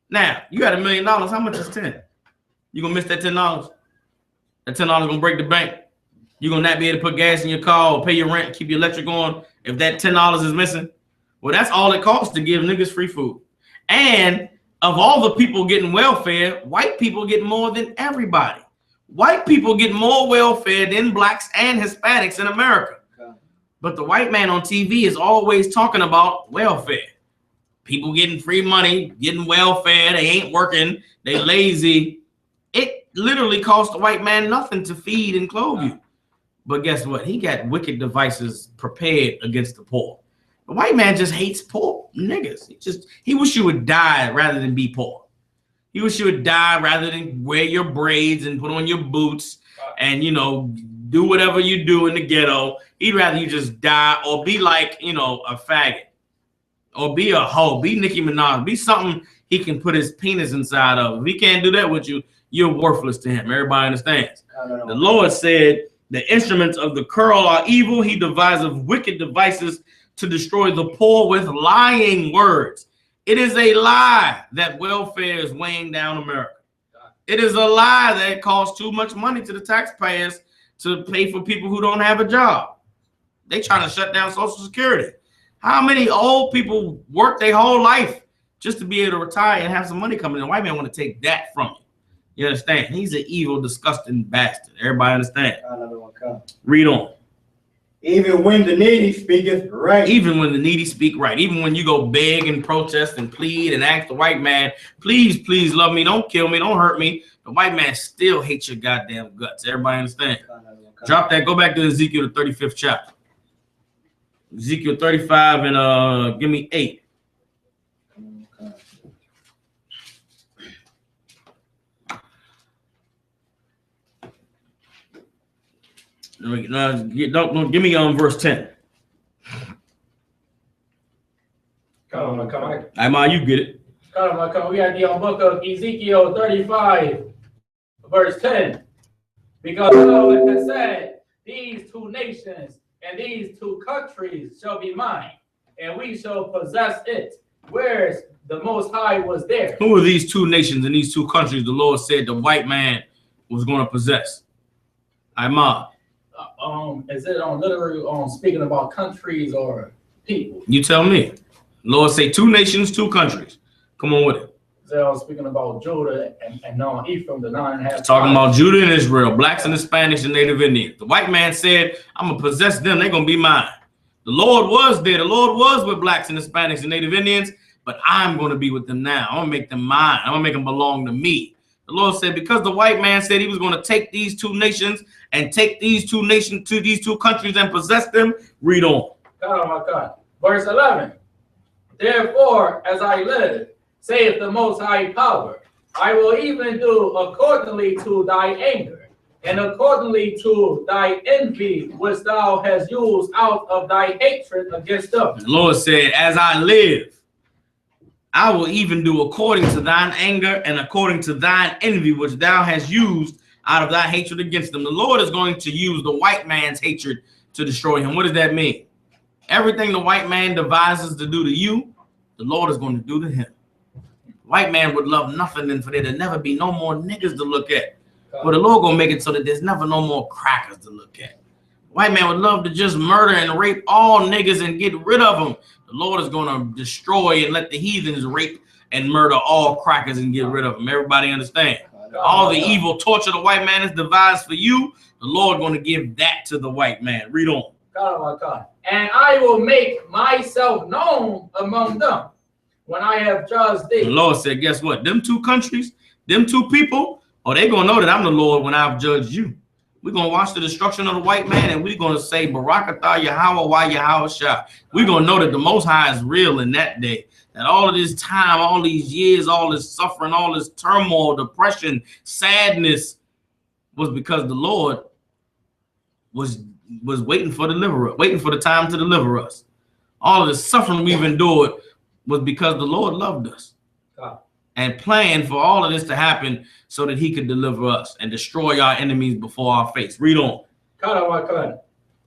Now, you got $1 million. How much is 10? You gonna miss that $10? That $10 gonna break the bank. You're gonna not be able to put gas in your car or pay your rent, keep your electric on if that $10 is missing. Well, that's all it costs to give niggas free food. And of all the people getting welfare, white people get more than everybody. White people get more welfare than blacks and Hispanics in America. But the white man on TV is always talking about welfare. People getting free money, getting welfare, they ain't working, they lazy. It literally costs the white man nothing to feed and clothe you. But guess what? He got wicked devices prepared against the poor. The white man just hates poor niggas. He wish you would die rather than be poor. He wish you would die rather than wear your braids and put on your boots and, you know, do whatever you do in the ghetto. He'd rather you just die or be like, you know, a faggot or be a hoe, be Nicki Minaj, be something he can put his penis inside of. If he can't do that with you, you're worthless to him. Everybody understands. The Lord said, the instruments of the curl are evil. He deviseth wicked devices to destroy the poor with lying words. It is a lie that welfare is weighing down America. It is a lie that it costs too much money to the taxpayers to pay for people who don't have a job. They trying to shut down Social Security. How many old people work their whole life just to be able to retire and have some money coming in? The white man want to take that from you. You understand? He's an evil, disgusting bastard. Everybody understand? Read on. Even when the needy speaketh right. Even when the needy speak right. Even when you go beg and protest and plead and ask the white man, please, please love me. Don't kill me. Don't hurt me. The white man still hates your goddamn guts. Everybody understand? Drop that. Go back to Ezekiel, the 35th chapter. Ezekiel 35 and give me 8. Don't give me verse 10. Come on. Hey, Ma, you get it. Come on. We got the book of Ezekiel 35, verse 10. Because it has said, these two nations and these two countries shall be mine, and we shall possess it. Whereas the Most High was there. Who are these two nations and these two countries the Lord said the white man was going to possess? Hey, Ma. Is it on literally speaking about countries or people? You tell me. Lord say 2 nations, 2 countries. Come on with it. They're speaking about Judah and Ephraim, the 9.5. Talking about Judah and Israel, blacks and Hispanics and Native Indians. The white man said, I'm going to possess them. They're going to be mine. The Lord was there. The Lord was with blacks and Hispanics and Native Indians, but I'm going to be with them now. I'm going to make them mine. I'm going to make them belong to me. The Lord said, because the white man said he was going to take these 2 nations and take these 2 nations to these 2 countries and possess them, read on. God. Verse 11. Therefore, as I live, saith the Most High Power, I will even do accordingly to thy anger, and accordingly to thy envy, which thou hast used out of thy hatred against them. The Lord said, as I live, I will even do according to thine anger and according to thine envy, which thou hast used out of thy hatred against them. The Lord is going to use the white man's hatred to destroy him. What does that mean? Everything the white man devises to do to you, the Lord is going to do to him. The white man would love nothing than for there to never be no more niggas to look at. But the Lord gonna make it so that there's never no more crackers to look at. The white man would love to just murder and rape all niggas and get rid of them. The Lord is going to destroy and let the heathens rape and murder all crackers and get rid of them. Everybody understand? All the evil torture the white man has devised for you, the Lord going to give that to the white man. Read on. God. And I will make myself known among them when I have judged thee. The Lord said, guess what? Them 2 countries, them 2 people, they going to know that I'm the Lord when I've judged you. We're going to watch the destruction of the white man, and we're going to say, Barakatah Yahweh, why Yahweh Shah. We're going to know that the Most High is real in that day. That all of this time, all these years, all this suffering, all this turmoil, depression, sadness was because the Lord was waiting for the time to deliver us. All of the suffering we've endured was because the Lord loved us. and planned for all of this to happen so that he could deliver us and destroy our enemies before our face. Read on.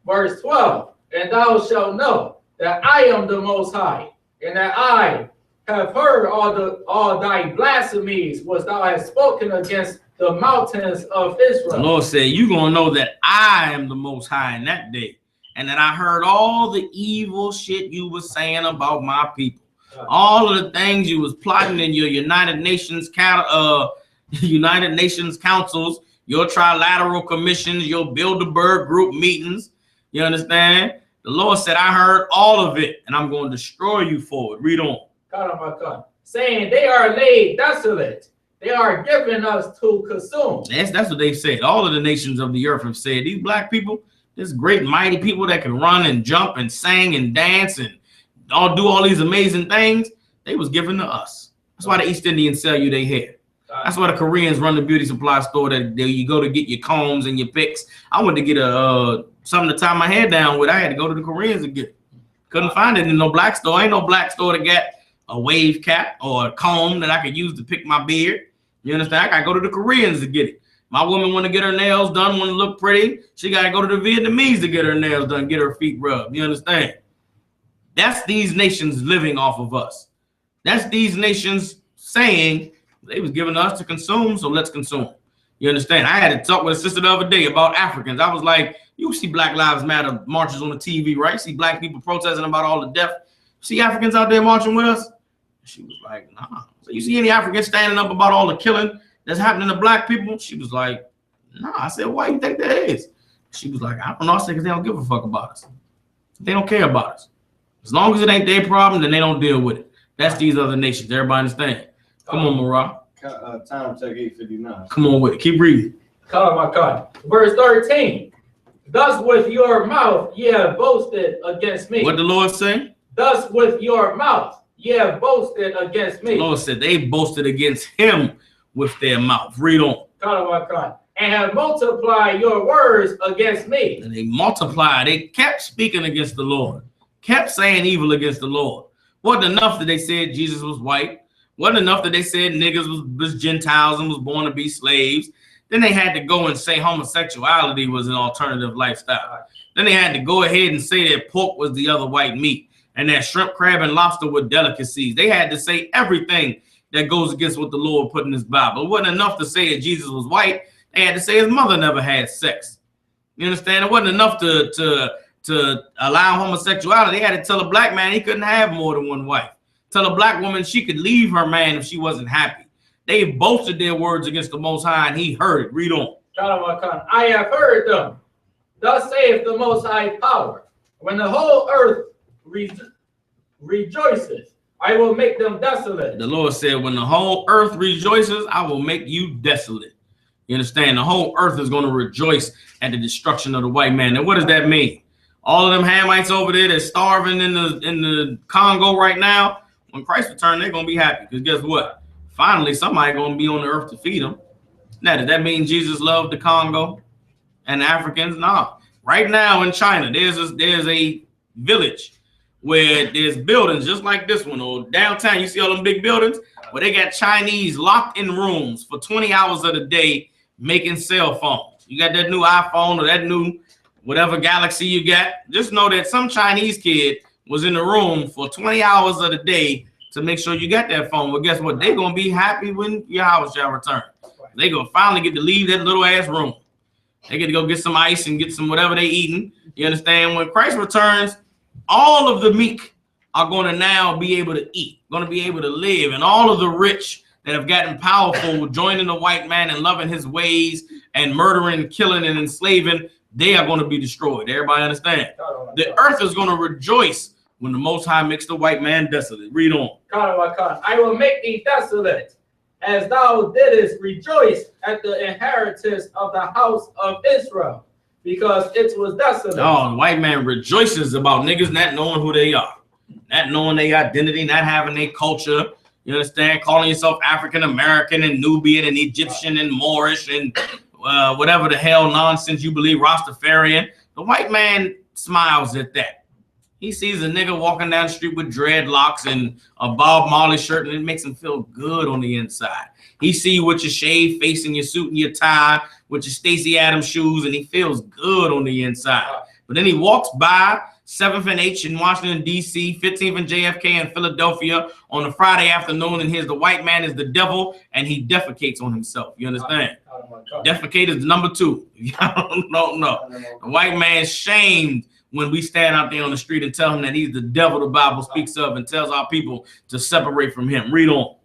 Verse 12, and thou shalt know that I am the Most High, and that I have heard all thy blasphemies which thou hast spoken against the mountains of Israel. The Lord said, you're going to know that I am the Most High in that day, and that I heard all the evil shit you were saying about my people. All of the things you was plotting in your United Nations councils, your trilateral commissions, your Bilderberg group meetings. You understand? The Lord said, I heard all of it, and I'm going to destroy you for it. Read on. Saying they are laid desolate. They are given us to consume. That's what they've said. All of the nations of the earth have said, these black people, this great mighty people that can run and jump and sing and dance and do all these amazing things, they was given to us. That's why the East Indians sell you their hair. That's why the Koreans run the beauty supply store that you go to get your combs and your picks. I went to get something to tie my hair down with. I had to go to the Koreans to get it. Couldn't find it in no black store. Ain't no black store that got a wave cap or a comb that I could use to pick my beard. You understand? I gotta go to the Koreans to get it. My woman want to get her nails done, want to look pretty. She gotta go to the Vietnamese to get her nails done, get her feet rubbed. You understand? That's these nations living off of us. That's these nations saying they was giving us to consume, so let's consume. You understand? I had to talk with a sister the other day about Africans. I was like, you see Black Lives Matter marches on the TV, right? You see black people protesting about all the death. See Africans out there marching with us? She was like, nah. So you see any Africans standing up about all the killing that's happening to black people? She was like, nah. I said, why you think that is? She was like, I don't know. I said, because they don't give a fuck about us. They don't care about us. As long as it ain't their problem, then they don't deal with it. That's these other nations. Everybody understand? Come on, Marah. Time check 8:59. Come on with it. Keep reading. Verse 13. Thus with your mouth ye have boasted against me. What the Lord say? Thus with your mouth ye have boasted against me. The Lord said they boasted against him with their mouth. Read on. And have multiplied your words against me. And they multiplied. They kept speaking against the Lord. Kept saying evil against the Lord. Wasn't enough that they said Jesus was white. Wasn't enough that they said niggas was Gentiles and was born to be slaves. Then they had to go and say homosexuality was an alternative lifestyle. Then they had to go ahead and say that pork was the other white meat and that shrimp, crab, and lobster were delicacies. They had to say everything that goes against what the Lord put in his Bible. It wasn't enough to say that Jesus was white. They had to say his mother never had sex. You understand? It wasn't enough to allow homosexuality. They had to tell a black man he couldn't have more than one wife. Tell a black woman she could leave her man if she wasn't happy. They boasted their words against the Most High, and he heard it. Read on. I have heard them. Thus saith the Most High power. When the whole earth rejoices, I will make them desolate. The Lord said, when the whole earth rejoices, I will make you desolate. You understand? The whole earth is going to rejoice at the destruction of the white man. And what does that mean? All of them Hamites over there that's starving in the Congo right now, when Christ returns, they're going to be happy. Because guess what? Finally, somebody going to be on the earth to feed them. Now, does that mean Jesus loved the Congo and the Africans? No. Right now in China, there's a village where there's buildings just like this one, or downtown. You see all them big buildings where they got Chinese locked in rooms for 20 hours of the day making cell phones. You got that new iPhone or that new whatever Galaxy you got. Just know that some Chinese kid was in the room for 20 hours of the day to make sure you got that phone. But guess what? They're going to be happy when your house shall return. They're going to finally get to leave that little ass room. They get to go get some ice and get some whatever they eating. You understand? When Christ returns, all of the meek are going to now be able to eat, going to be able to live. And all of the rich that have gotten powerful, joining the white man and loving his ways and murdering, killing, and enslaving, they are going to be destroyed. Everybody understand? The earth is going to rejoice when the Most High makes the white man desolate. Read on. I will make thee desolate, as thou didst rejoice at the inheritance of the house of Israel, because it was desolate. Oh, the white man rejoices about niggas not knowing who they are, not knowing their identity, not having their culture. You understand? Calling yourself African American and Nubian and Egyptian and Moorish and whatever the hell nonsense you believe, Rastafarian. The white man smiles at that. He sees a nigga walking down the street with dreadlocks and a Bob Marley shirt, and it makes him feel good on the inside. He see you with your shaved face and your suit and your tie, with your Stacey Adams shoes, and he feels good on the inside. But then he walks by 7th and H in Washington, D.C., 15th and JFK in Philadelphia on a Friday afternoon, and here's the white man is the devil, and he defecates on himself. You understand? Defecate is number 2. Y'all don't know. The white man's shamed when we stand out there on the street and tell him that he's the devil the Bible speaks of and tells our people to separate from him. Read on.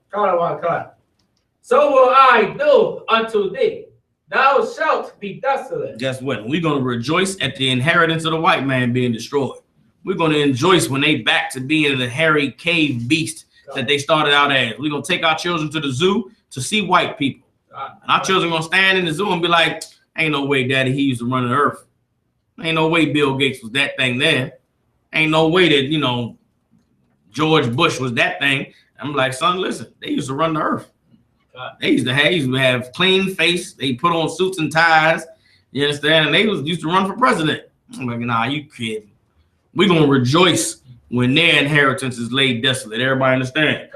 So will I do unto thee. Thou shalt be desolate. Guess what? We're going to rejoice at the inheritance of the white man being destroyed. We're going to rejoice when they back to being the hairy cave beast that they started out as. We're going to take our children to the zoo to see white people. And our children going to stand in the zoo and be like, ain't no way, Daddy, he used to run the earth. Ain't no way Bill Gates was that thing there. Ain't no way that, you know, George Bush was that thing. I'm like, son, listen, they used to run the earth. They used to have clean face. They put on suits and ties. You understand? And they used to run for president. I'm like, nah, you kidding. We're going to rejoice when their inheritance is laid desolate. Everybody understand?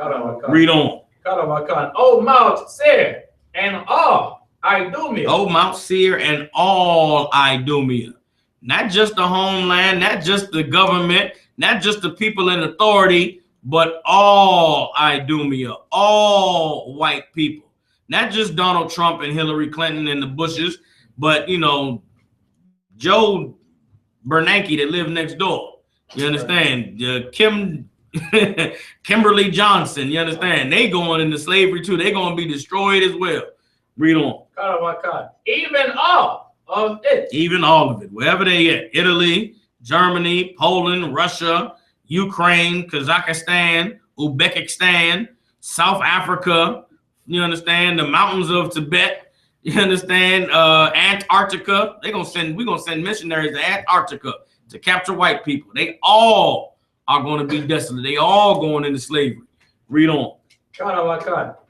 Read on. Oh, Mount Seir and all Idumea. Oh, Mount Seir and all Idumea. Not just the homeland, not just the government, not just the people in authority, but all Idumea, all white people. Not just Donald Trump and Hillary Clinton and the Bushes, but, you know, Joe Bernanke that lived next door. You understand? Kimberly Johnson, you understand? They going into slavery too. They going to be destroyed as well. Read on. Even all of it. Even all of it. Wherever they at. Italy, Germany, Poland, Russia, Ukraine, Kazakhstan, Uzbekistan, South Africa, you understand? The mountains of Tibet, you understand? Antarctica. We're gonna send missionaries to Antarctica to capture white people. They all are going to be desolate. They all going into slavery. Read on.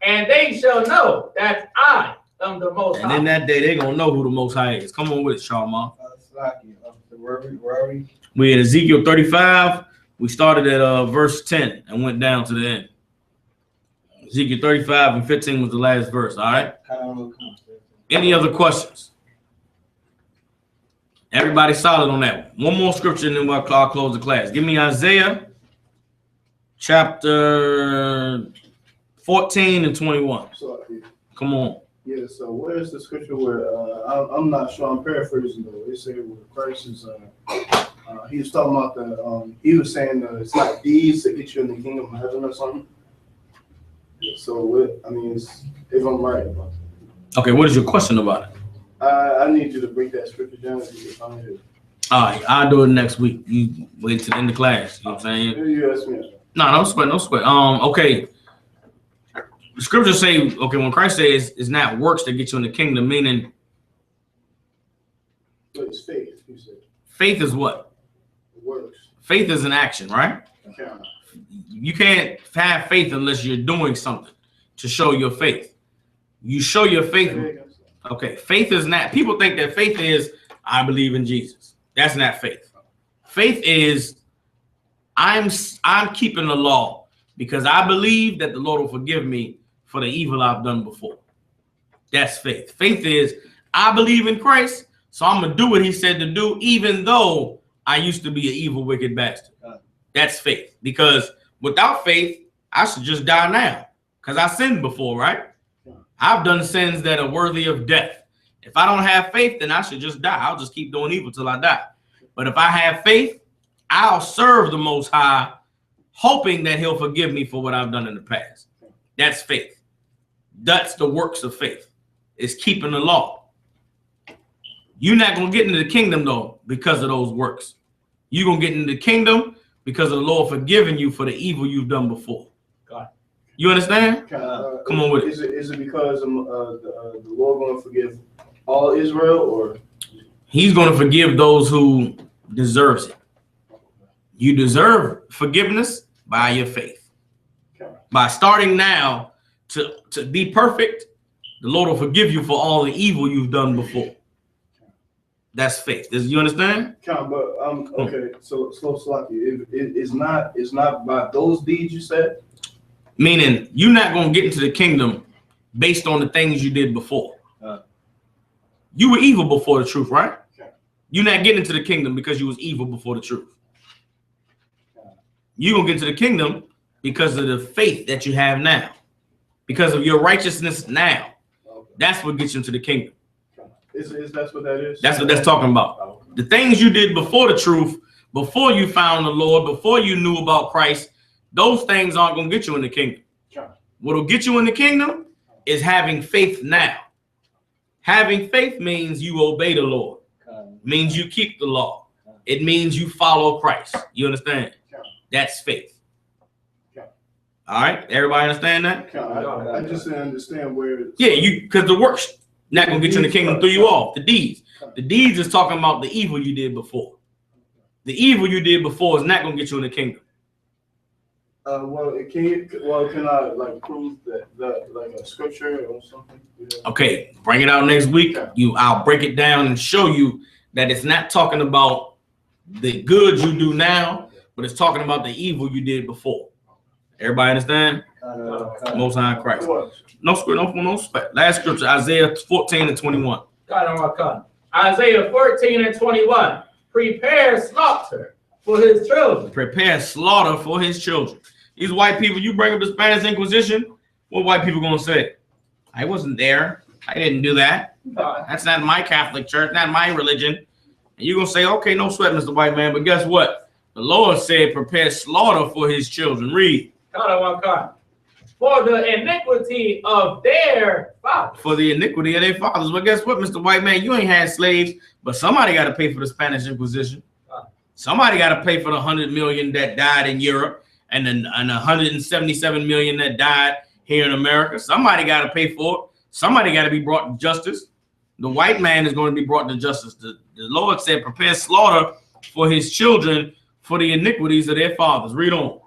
And they shall know that I am the Most High. And in that day, they're going to know who the Most High is. Come on with it, Sharma. Where are we? We're in Ezekiel 35. We started at verse 10 and went down to the end. Ezekiel 35 and 15 was the last verse, all right? Any other questions? Everybody solid on that one. One more scripture and then I'll close the class. Give me Isaiah chapter 14 and 21. Come on. Yeah, so where's the scripture where I'm not sure, I'm paraphrasing though. They say where Christ is he was talking about he was saying it's like deeds to get you in the kingdom of heaven or something. So I mean, if I'm right about that. Okay, what is your question about it? I need you to break that scripture down if you can find it. All right, I'll do it next week. You wait till the end of class. You know what I'm saying? You ask me. No, no sweat. Okay. The scriptures say, okay, when Christ says it's not works that get you in the kingdom, meaning it's faith, you said. Faith is what? Works. Faith is an action, right? Yeah. You can't have faith unless you're doing something to show your faith. You show your faith. Okay, faith is not, people think that faith is, I believe in Jesus. That's not faith. Faith is, I'm keeping the law because I believe that the Lord will forgive me for the evil I've done before. That's faith. Faith is, I believe in Christ, so I'm going to do what he said to do, even though I used to be an evil, wicked bastard. That's faith. Because without faith, I should just die now because I sinned before, right? I've done sins that are worthy of death. If I don't have faith, then I should just die. I'll just keep doing evil till I die. But if I have faith, I'll serve the Most High, hoping that he'll forgive me for what I've done in the past. That's faith. That's the works of faith. It's keeping the law. You're not going to get into the kingdom, though, because of those works. You're going to get into the kingdom because of the Lord forgiving you for the evil you've done before. God. You understand? Come on with it. Is it because the Lord going to forgive all Israel, or he's going to forgive those who deserves it? You deserve forgiveness by your faith. By starting now to be perfect, the Lord will forgive you for all the evil you've done before. That's faith. You understand? Count, but okay. So slow, sloppy. It's not by those deeds you said. Meaning, you're not gonna get into the kingdom based on the things you did before. You were evil before the truth, right? Okay. You're not getting into the kingdom because you was evil before the truth. You're gonna get into the kingdom because of the faith that you have now, because of your righteousness now. Okay. That's what gets you into the kingdom. Is that's what that is? That's what that's talking about. The things you did before the truth, before you found the Lord, before you knew about Christ, those things aren't gonna get you in the kingdom. What'll get you in the kingdom is having faith now. Having faith means you obey the Lord. Means you keep the law. It means you follow Christ. You understand? That's faith. All right, everybody understand that? I just didn't understand where. Yeah, because the works not gonna get you in the kingdom through you off. The deeds. The deeds is talking about the evil you did before. The evil you did before is not gonna get you in the kingdom. Can I like prove that like a scripture or something? Yeah. Okay, bring it out next week. I'll break it down and show you that it's not talking about the good you do now, but it's talking about the evil you did before. Everybody understand? Most High Christ. No scripture, no spec. Last scripture, Isaiah 14 and 21. Isaiah 14 and 21. Prepare slaughter for his children. Prepare slaughter for his children. These white people, you bring up the Spanish Inquisition, what white people gonna say? I wasn't there. I didn't do that. That's not my Catholic church, not my religion. And you're gonna say, okay, no sweat, Mr. White Man, but guess what? The Lord said, prepare slaughter for his children. Read. For the iniquity of their fathers. For the iniquity of their fathers. But guess what, Mr. White Man? You ain't had slaves, but somebody got to pay for the Spanish Inquisition. Somebody got to pay for the 100 million that died in Europe and then 177 million that died here in America. Somebody got to pay for it. Somebody got to be brought to justice. The white man is going to be brought to justice. The Lord said, prepare slaughter for his children for the iniquities of their fathers. Read on.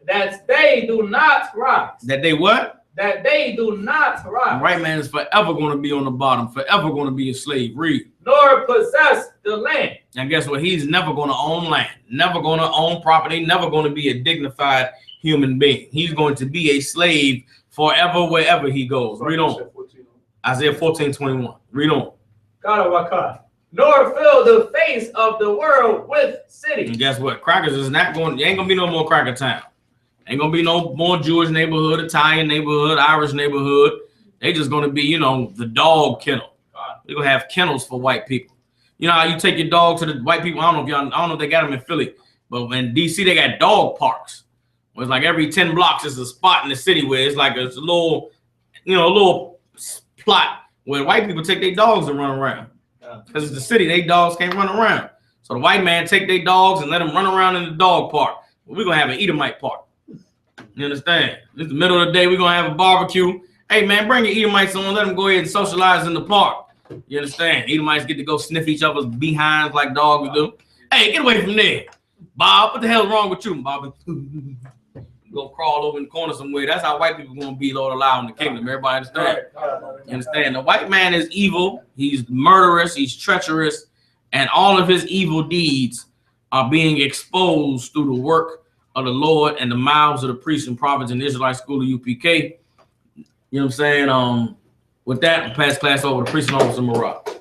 That they do not rise. That they what? That they do not rise. The white man is forever going to be on the bottom, forever going to be a slave. Read. Nor possess the land. And guess what? He's never going to own land, never going to own property, never going to be a dignified human being. He's going to be a slave forever, wherever he goes. Read on. Isaiah 14, 21. Read on. Nor fill the face of the world with cities. And guess what? Crackers is not going, ain't going to be no more cracker town. Ain't going to be no more Jewish neighborhood, Italian neighborhood, Irish neighborhood. They just going to be, you know, the dog kennel. They're going to have kennels for white people. You know how you take your dog to the white people? I don't know if they got them in Philly, but in DC, they got dog parks. Where it's like every 10 blocks is a spot in the city where it's like it's a little, you know, a little plot where white people take their dogs and run around. Because it's the city, they dogs can't run around. So the white man take their dogs and let them run around in the dog park. Well, we're going to have an Edomite park. You understand? It's the middle of the day. We're going to have a barbecue. Hey, man, bring your Edomites on. Let them go ahead and socialize in the park. You understand? Edomites get to go sniff each other's behinds like dogs do. Hey, get away from there. Bob, what the hell is wrong with you, Bob? Go crawl over in the corner somewhere. That's how white people going to be, Lord allow in the kingdom. Everybody understand? You understand? The white man is evil. He's murderous. He's treacherous. And all of his evil deeds are being exposed through the work of the Lord and the mouths of the priests and prophets in the Israelite school of UPK. You know what I'm saying? With that, I'll pass class over to Priest and Officer Marat.